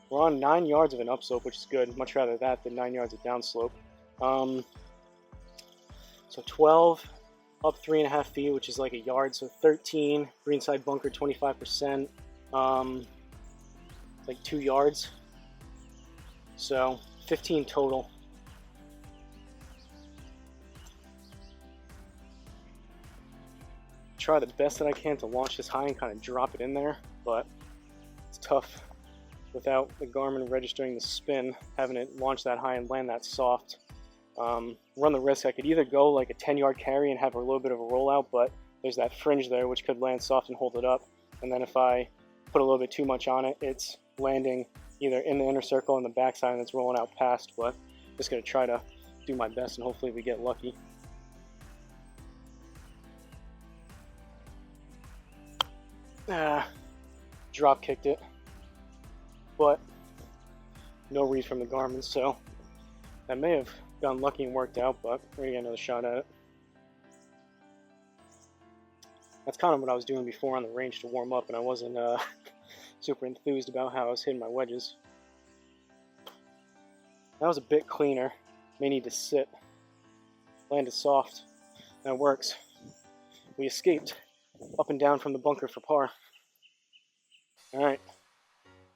We're on 9 yards of an upslope, which is good. Much rather that than 9 yards of downslope. So 12 up 3.5 feet, which is like a yard. So 13, greenside bunker 25%, like 2 yards. So 15 total. Try the best that I can to launch this high and kind of drop it in there, but it's tough without the Garmin registering the spin, having it launch that high and land that soft. Run the risk I could either go like a 10-yard carry and have a little bit of a rollout, but there's that fringe there which could land soft and hold it up, and then if I put a little bit too much on it, it's landing either in the inner circle on the backside and it's rolling out past. But just going to try to do my best and hopefully we get lucky. Drop kicked it, but no read from the Garmin, so I may have gotten lucky and worked out, but we're gonna get another shot at it. That's kind of what I was doing before on the range to warm up, and I wasn't super enthused about how I was hitting my wedges. That was a bit cleaner. May need to sit. Landed soft. That works. We escaped up and down from the bunker for par. Alright,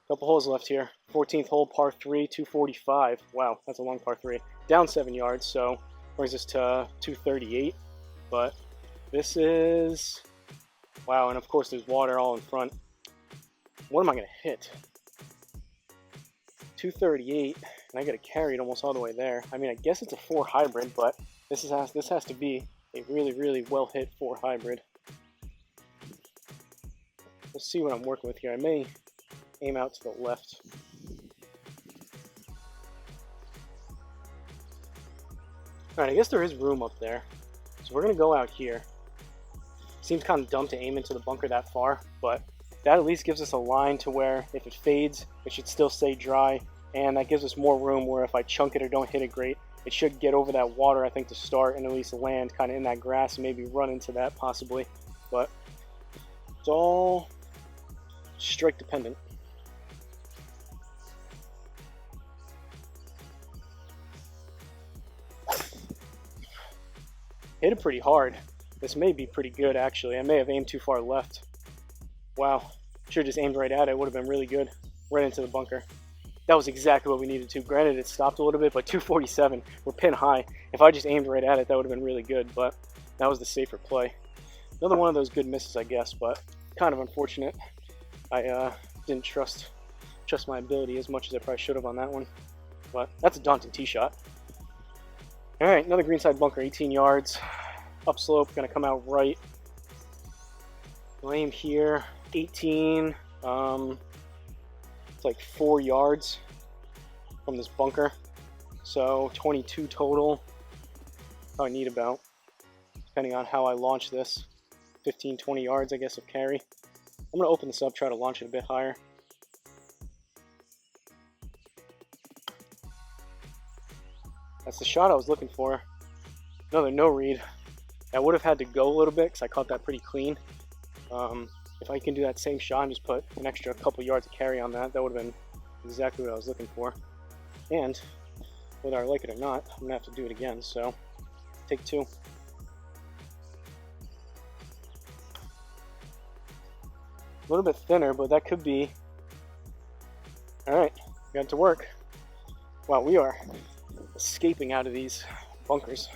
couple holes left here. 14th hole, par 3, 245. Wow, that's a long par 3. Down 7 yards, so brings us to 238. But this is... wow, and of course there's water all in front. What am I going to hit? 238, and I got to carry it almost all the way there. I mean, I guess it's a 4 hybrid, but this has to be a really, really well-hit 4 hybrid. We'll see what I'm working with here. I may aim out to the left. Alright, I guess there is room up there. So we're going to go out here. Seems kind of dumb to aim into the bunker that far, but that at least gives us a line to where if it fades, it should still stay dry. And that gives us more room where if I chunk it or don't hit it great, it should get over that water, I think, to start and at least land kind of in that grass and maybe run into that possibly. But it's all strike dependent. Hit it pretty hard. This may be pretty good actually. I may have aimed too far left. Wow, should have just aimed right at it. Would have been really good. Right into the bunker. That was exactly what we needed to. Granted, it stopped a little bit, but 247, we're pin high. If I just aimed right at it, that would have been really good, but that was the safer play. Another one of those good misses, I guess, but kind of unfortunate. I didn't trust my ability as much as I probably should have on that one, but that's a daunting tee shot. All right, another greenside bunker, 18 yards, upslope, gonna come out right. We'll aim here, 18. It's like 4 yards from this bunker, so 22 total. I need about, depending on how I launch this, 15-20 yards, I guess, of carry. I'm going to open this up, try to launch it a bit higher. That's the shot I was looking for. Another no read. I would have had to go a little bit because I caught that pretty clean. If I can do that same shot and just put an extra couple yards of carry on that, that would have been exactly what I was looking for. And whether I like it or not, I'm going to have to do it again, so take 2. A little bit thinner, but that could be. Alright, got it to work. Wow, we are escaping out of these bunkers.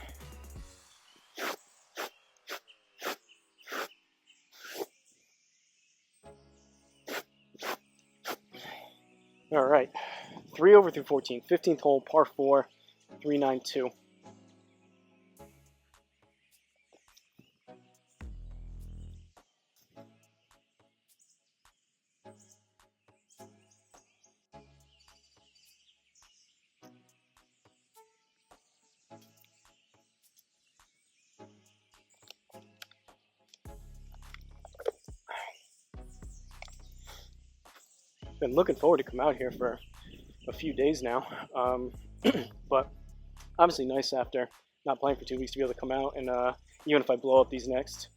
All right, 3 over through 14, 15th hole, par 4, 392. Been looking forward to come out here for a few days now, but obviously nice after not playing for 2 weeks to be able to come out, and even if I blow up these next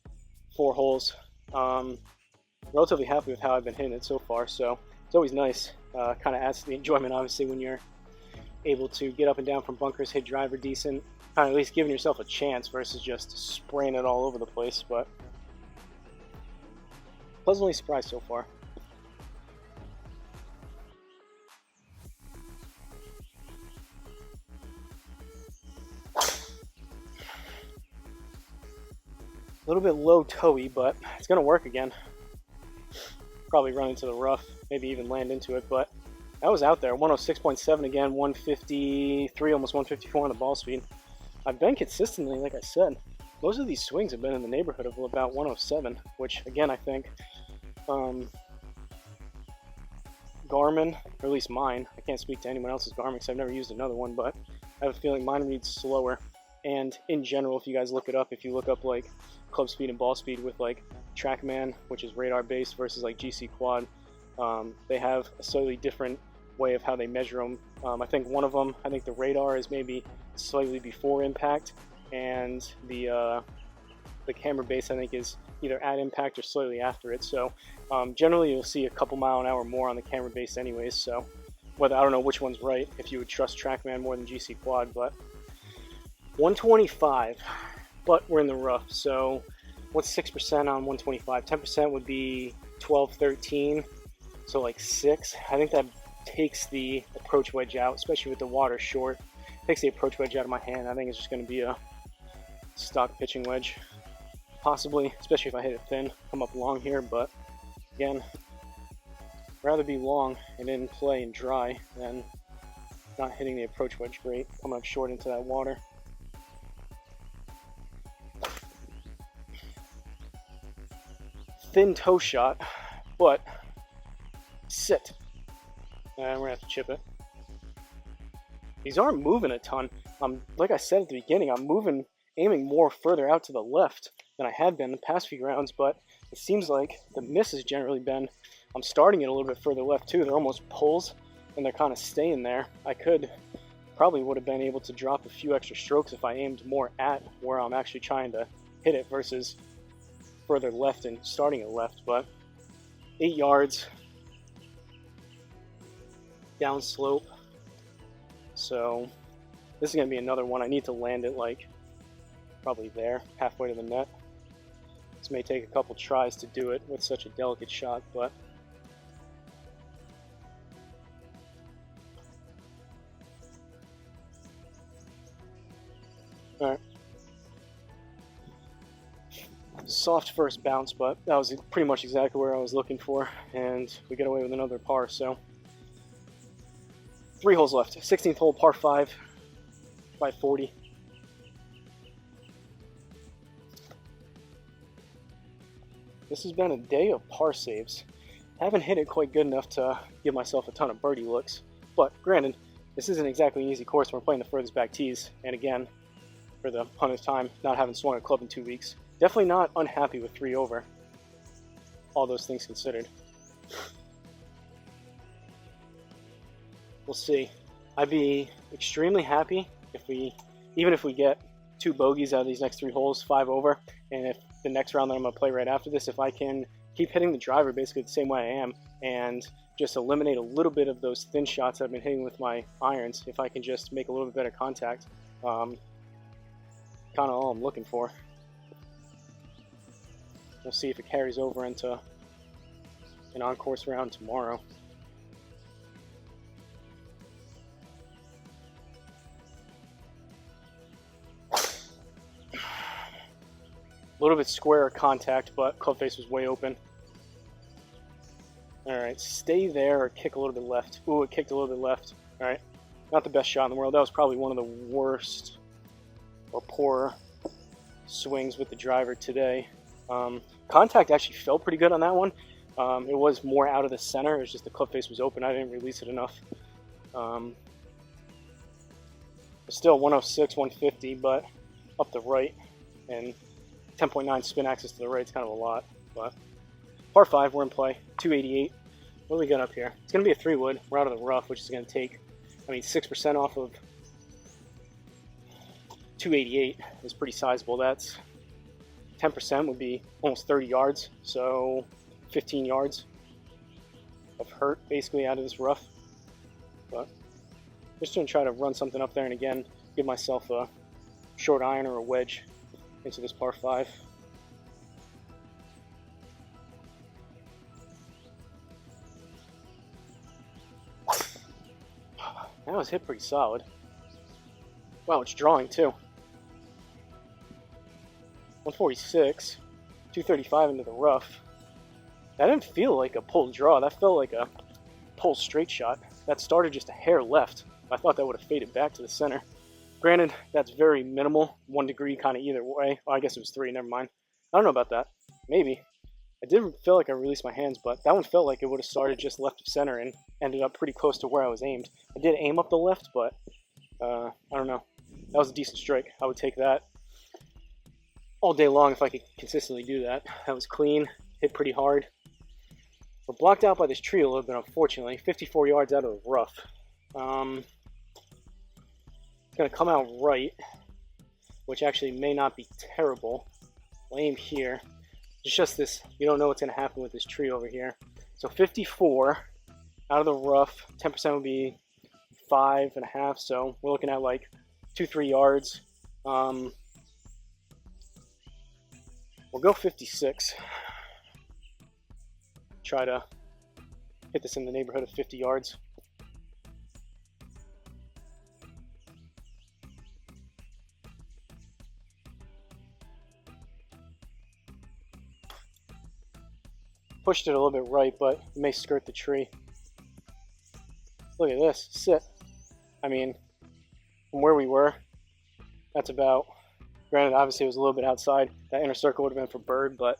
4 holes, relatively happy with how I've been hitting it so far. So it's always nice, kind of adds to the enjoyment obviously when you're able to get up and down from bunkers, hit driver decent, kind of at least giving yourself a chance versus just spraying it all over the place. But pleasantly surprised so far. A little bit low toey, but it's going to work again. Probably run into the rough, maybe even land into it, but I was out there. 106.7 again, 153, almost 154 on the ball speed. I've been consistently, like I said, most of these swings have been in the neighborhood of about 107, which again, I think Garmin, or at least mine, I can't speak to anyone else's Garmin because I've never used another one, but I have a feeling mine reads slower. And in general, if you guys look it up, if you look up like club speed and ball speed with like TrackMan, which is radar based, versus like GC Quad, they have a slightly different way of how they measure them. I think one of them, I think the radar is maybe slightly before impact, and the camera base I think is either at impact or slightly after it. So generally you'll see a couple mile an hour more on the camera base anyways. So whether, I don't know which one's right, if you would trust TrackMan more than GC Quad, but 125, but we're in the rough. So what's 6% on 125? 10% would be 12, 13, so like 6. I think that takes the approach wedge out, especially with the water short. Takes the approach wedge out of my hand. I think it's just going to be a stock pitching wedge, possibly, especially if I hit it thin, come up long here. But again, rather be long and in play and dry than not hitting the approach wedge great, coming up short into that water. Thin toe shot, but sit. And we're gonna have to chip it. These aren't moving a ton. Like I said at the beginning, I'm aiming more further out to the left than I had been the past few rounds, but it seems like the miss has generally been, I'm starting it a little bit further left too. They're almost pulls, and they're kind of staying there. I probably would have been able to drop a few extra strokes if I aimed more at where I'm actually trying to hit it versus further left and starting it left. But 8 yards down slope, so this is going to be another one. I need to land it like probably there, halfway to the net. This may take a couple tries to do it with such a delicate shot, but alright. Soft first bounce, but that was pretty much exactly where I was looking for, and we get away with another par. So 3 holes left. 16th hole, par 5, 540. This has been a day of par saves. Haven't hit it quite good enough to give myself a ton of birdie looks, but granted, this isn't exactly an easy course. We're playing the furthest back tees, and again, for the 100th time, not having swung a club in 2 weeks. Definitely not unhappy with 3 over, all those things considered. We'll see. I'd be extremely happy even if we get 2 bogeys out of these next 3 holes, 5 over, and if the next round that I'm going to play right after this, if I can keep hitting the driver basically the same way I am and just eliminate a little bit of those thin shots I've been hitting with my irons, if I can just make a little bit better contact, kind of all I'm looking for. We'll see if it carries over into an on-course round tomorrow. A little bit square contact, but club face was way open. Alright, stay there or kick a little bit left. Ooh, it kicked a little bit left. Alright, not the best shot in the world. That was probably one of the worst or poorer swings with the driver today. Contact actually felt pretty good on that one. It was more out of the center. It was just the club face was open. I didn't release it enough. Still 106, 150, but up the right, and 10.9 spin axis to the right. It's kind of a lot, but par 5, we're in play. 288. What do we got up here? It's going to be a 3-wood. We're out of the rough, which is going to take, 6% off of 288 is pretty sizable. That's 10% would be almost 30 yards, so 15 yards of hurt basically out of this rough. But just going to try to run something up there and again give myself a short iron or a wedge into this par 5. That was hit pretty solid. Wow, it's drawing too. 146, 235 into the rough. That didn't feel like a pulled draw. That felt like a pull straight shot. That started just a hair left. I thought that would have faded back to the center. Granted, that's very minimal. 1 degree kind of either way. Oh, I guess it was 3, never mind. I don't know about that. Maybe. I didn't feel like I released my hands, but that one felt like it would have started just left of center and ended up pretty close to where I was aimed. I did aim up the left, but I don't know. That was a decent strike. I would take that all day long if I could consistently do that. That was clean, hit pretty hard. We're blocked out by this tree a little bit, unfortunately. 54 yards out of the rough. It's going to come out right, which actually may not be terrible. I'll aim here. It's just this, you don't know what's going to happen with this tree over here. So 54 out of the rough, 10% would be 5.5, so we're looking at like 2-3 yards. We'll go 56. Try to hit this in the neighborhood of 50 yards. Pushed it a little bit right, but it may skirt the tree. Look at this, sit. From where we were, that's about, granted obviously it was a little bit outside. That inner circle would have been for bird, but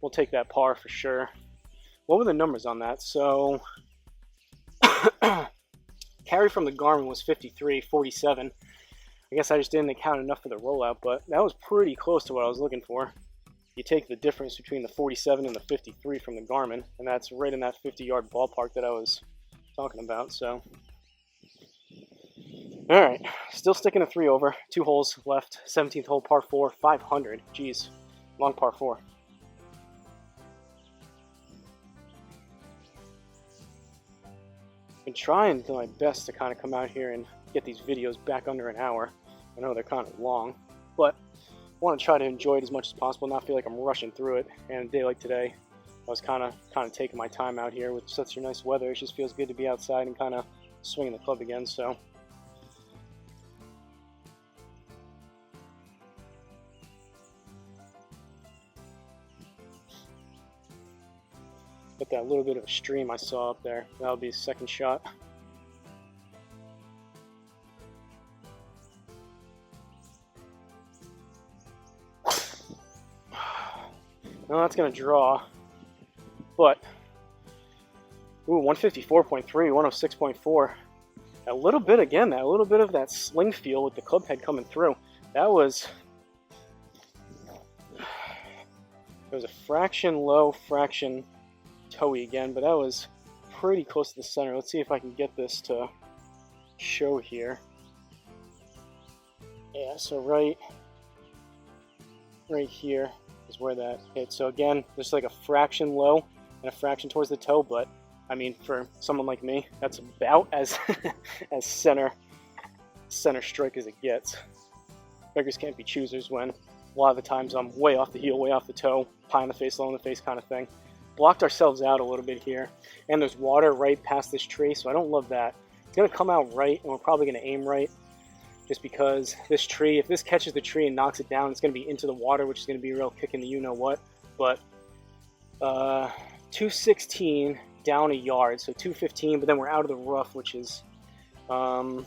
we'll take that par for sure. What were the numbers on that? So, carry from the Garmin was 53, 47. I guess I just didn't account enough for the rollout, but that was pretty close to what I was looking for. You take the difference between the 47 and the 53 from the Garmin, and that's right in that 50-yard ballpark that I was talking about. So, all right, still sticking a 3 over, 2 holes left, 17th hole, par 4, 500. Geez, long par 4. Been trying to my best to kind of come out here and get these videos back under an hour. I know they're kind of long, but I want to try to enjoy it as much as possible, not feel like I'm rushing through it. And a day like today, I was kind of taking my time out here with such a nice weather. It just feels good to be outside and kind of swinging the club again. So, get that little bit of a stream I saw up there. That'll be a second shot. No, that's going to draw, but, ooh, 154.3, 106.4. A little bit, again, that little bit of that sling feel with the club head coming through. That was, it was a fraction low, fraction toey again, but that was pretty close to the center. Let's see if I can get this to show here. Yeah, so right here is where that hit. So again, there's like a fraction low and a fraction towards the toe, but I mean, for someone like me, that's about as as center strike as it gets. Beggars can't be choosers when a lot of the times I'm way off the heel, way off the toe, pie in the face, low in the face kind of thing. Blocked ourselves out a little bit here, and there's water right past this tree, so I don't love that. It's going to come out right, and we're probably going to aim right, just because this tree, if this catches the tree and knocks it down, it's going to be into the water, which is going to be a real kick in the you-know-what. But 216 down a yard, so 215, but then we're out of the rough, which is 21,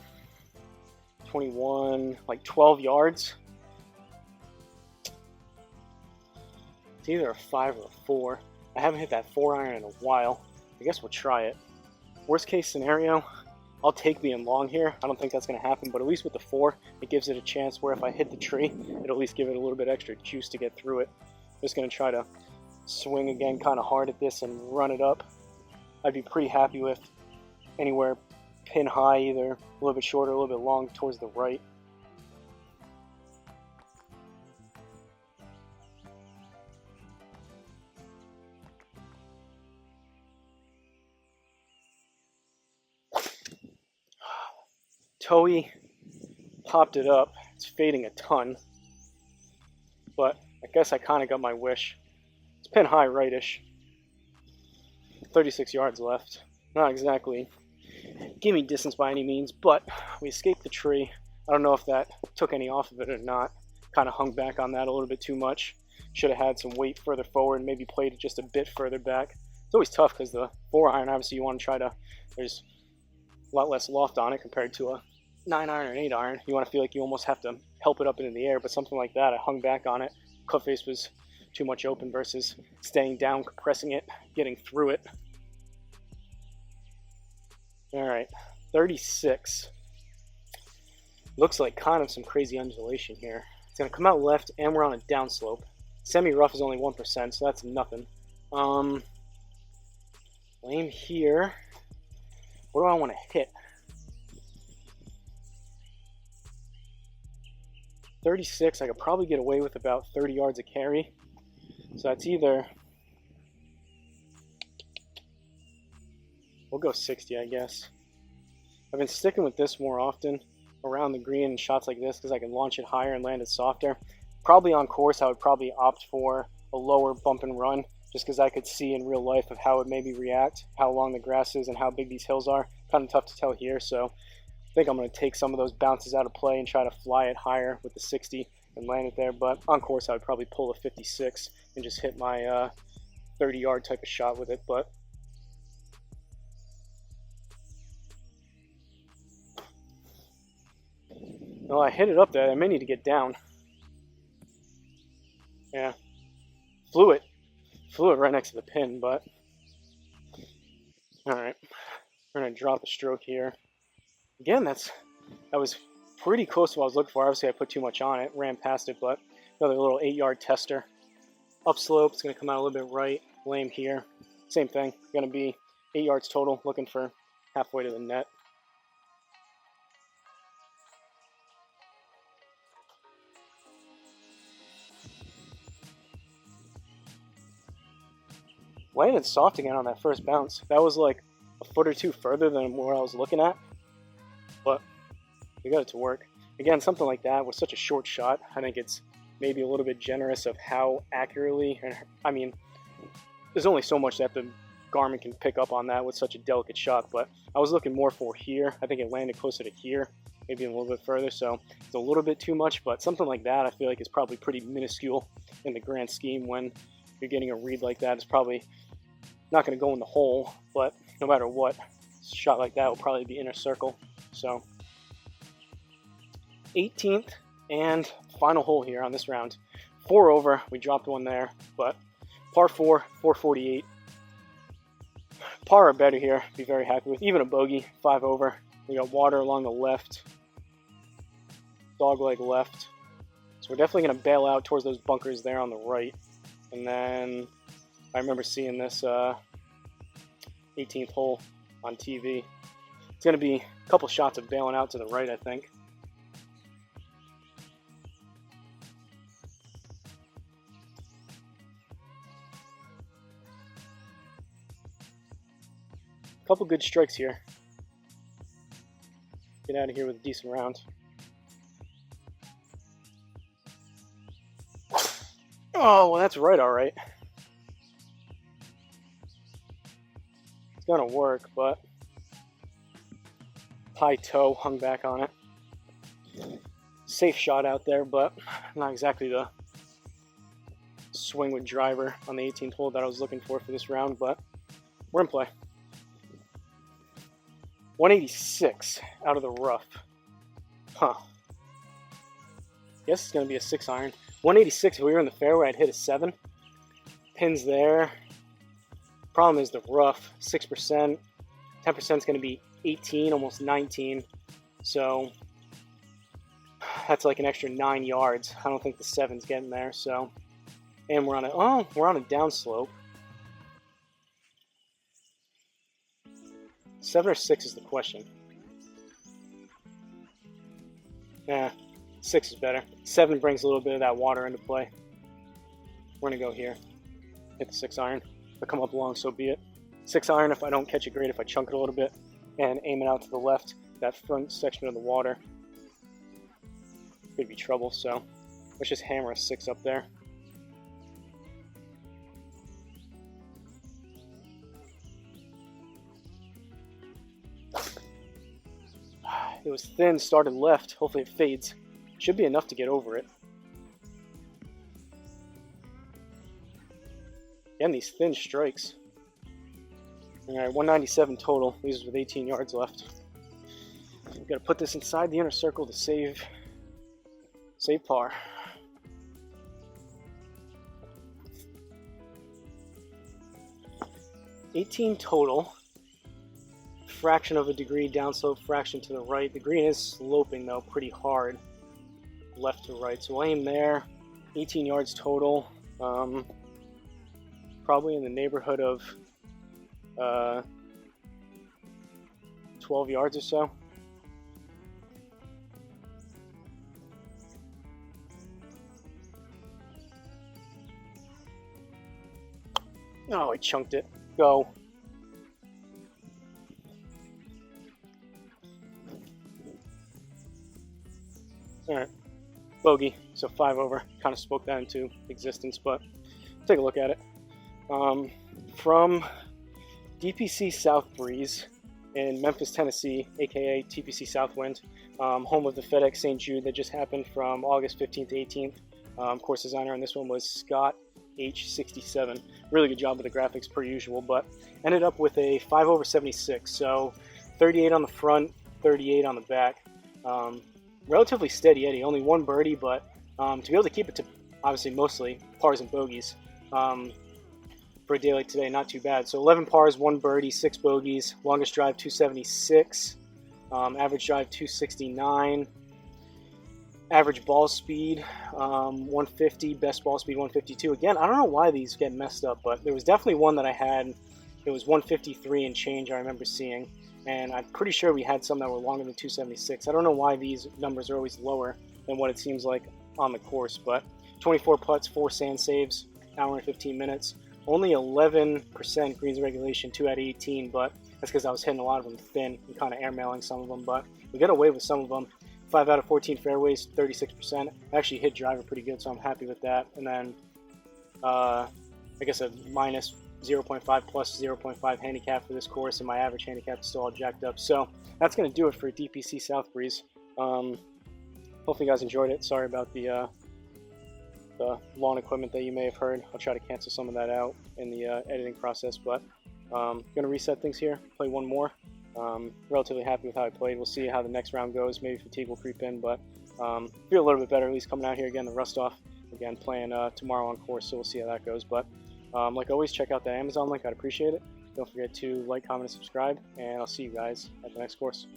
like 12 yards. It's either a 5 or a 4. I haven't hit that 4-iron in a while. I guess we'll try it. Worst case scenario, I'll take being long here. I don't think that's going to happen, but at least with the 4, it gives it a chance where if I hit the tree, it'll at least give it a little bit extra juice to get through it. I'm just going to try to swing again kind of hard at this and run it up. I'd be pretty happy with anywhere pin high, either a little bit short or a little bit long towards the right. Toei popped it up. It's fading a ton, but I guess I kind of got my wish. It's pin high rightish. 36 yards left. Not exactly gimme distance by any means, but we escaped the tree. I don't know if that took any off of it or not. Kind of hung back on that a little bit too much. Should have had some weight further forward and maybe played it just a bit further back. It's always tough because the 4-iron, obviously you want to try to, there's a lot less loft on it compared to a 9-iron or an 8-iron. You want to feel like you almost have to help it up into the air, but something like that, I hung back on it. Cut face was too much open versus staying down, compressing it, getting through it. Alright, 36. Looks like kind of some crazy undulation here. It's going to come out left, and we're on a downslope. Semi-rough is only 1%, so that's nothing. Lame here. What do I want to hit? 36, I could probably get away with about 30 yards of carry. So that's either... We'll go 60, I guess. I've been sticking with this more often around the green in shots like this because I can launch it higher and land it softer. Probably on course, I would probably opt for a lower bump and run just because I could see in real life of how it maybe react, how long the grass is, and how big these hills are. Kind of tough to tell here, so I think I'm going to take some of those bounces out of play and try to fly it higher with the 60 and land it there. But on course, I would probably pull a 56 and just hit my 30-yard type of shot with it. But no, I hit it up there. I may need to get down. Yeah, flew it right next to the pin. But all right, we're gonna drop a stroke here. Again, that was pretty close to what I was looking for. Obviously, I put too much on it, ran past it, but another little 8-yard tester. Upslope, it's going to come out a little bit right. Lame here. Same thing. Going to be 8 yards total, looking for halfway to the net. Landed soft again on that first bounce. That was like a foot or two further than where I was looking at, but we got it to work. Again, something like that with such a short shot, I think it's maybe a little bit generous of how accurately, and I mean, there's only so much that the Garmin can pick up on that with such a delicate shot, but I was looking more for here. I think it landed closer to here, maybe a little bit further, so it's a little bit too much, but something like that I feel like is probably pretty minuscule in the grand scheme. When you're getting a read like that, it's probably not going to go in the hole, but no matter what, a shot like that will probably be inner circle. So 18th and final hole here on this round. 4 over, we dropped one there, but par 4, 448. Par or better here, be very happy with. Even a bogey, 5 over. We got water along the left, dogleg left. So we're definitely going to bail out towards those bunkers there on the right. And then I remember seeing this 18th hole on TV. It's going to be a couple shots of bailing out to the right, I think. Couple good strikes here. Get out of here with a decent round. Oh, well, that's right, all right. It's gonna work, but high toe, hung back on it. Safe shot out there, but not exactly the swing with driver on the 18th hole that I was looking for this round, but we're in play. 186 out of the rough. Huh. Guess it's going to be a 6 iron. 186, if we were in the fairway, I'd hit a 7. Pins there. Problem is the rough, 6%. 10% is going to be 18, almost 19. So that's like an extra 9 yards. I don't think the 7's getting there. So, and we're on a downslope. 7 or 6 is the question. Yeah, 6 is better. 7 brings a little bit of that water into play. We're gonna go here. Hit the 6 iron. If I come up long, so be it. 6 iron if I don't catch it great, if I chunk it a little bit and aim it out to the left, that front section of the water could be trouble. So let's just hammer a 6 up there. It was thin, started left. Hopefully it fades. Should be enough to get over it. Again, these thin strikes. Alright, 197 total. These with 18 yards left. We've got to put this inside the inner circle to save par. $18 total. Fraction of a degree downslope, fraction to the right. The green is sloping though pretty hard left to right, so we'll aim there. 18 yards total. Probably in the neighborhood of 12 yards or so. Oh, I chunked it. Go. Alright, bogey, so 5 over. Kind of spoke that into existence, but take a look at it. From DPC Southbreeze in Memphis, Tennessee, aka TPC Southwind, home of the FedEx St. Jude that just happened from August 15th to 18th. Course designer on this one was Scott H67. Really good job with the graphics per usual, but ended up with a 5 over 76, so 38 on the front, 38 on the back. Relatively steady Eddie, only 1 birdie, but to be able to keep it to obviously mostly pars and bogeys for a day like today, not too bad. So 11 pars, 1 birdie, 6 bogeys, longest drive 276, average drive 269, average ball speed 150, best ball speed 152. Again, I don't know why these get messed up, but there was definitely one that I had, it was 153 and change I remember seeing. And I'm pretty sure we had some that were longer than 276. I don't know why these numbers are always lower than what it seems like on the course, but 24 putts, 4 sand saves, hour and 15 minutes. Only 11% greens regulation, 2 out of 18, but that's because I was hitting a lot of them thin and kind of airmailing some of them, but we got away with some of them. 5 out of 14 fairways, 36%. I actually hit driver pretty good, so I'm happy with that. And then I guess a minus 0.5 plus 0.5 handicap for this course, and my average handicap is still all jacked up. So that's going to do it for DPC Southbreeze. Hopefully you guys enjoyed it. Sorry about the lawn equipment that you may have heard. I'll try to cancel some of that out in the editing process, but I'm going to reset things here, play one more. Relatively happy with how I played. We'll see how the next round goes. Maybe fatigue will creep in, but feel a little bit better at least coming out here again, the rust off. Again, playing tomorrow on course, so we'll see how that goes. But like always, check out that Amazon link. I'd appreciate it. Don't forget to like, comment, and subscribe, and I'll see you guys at the next course.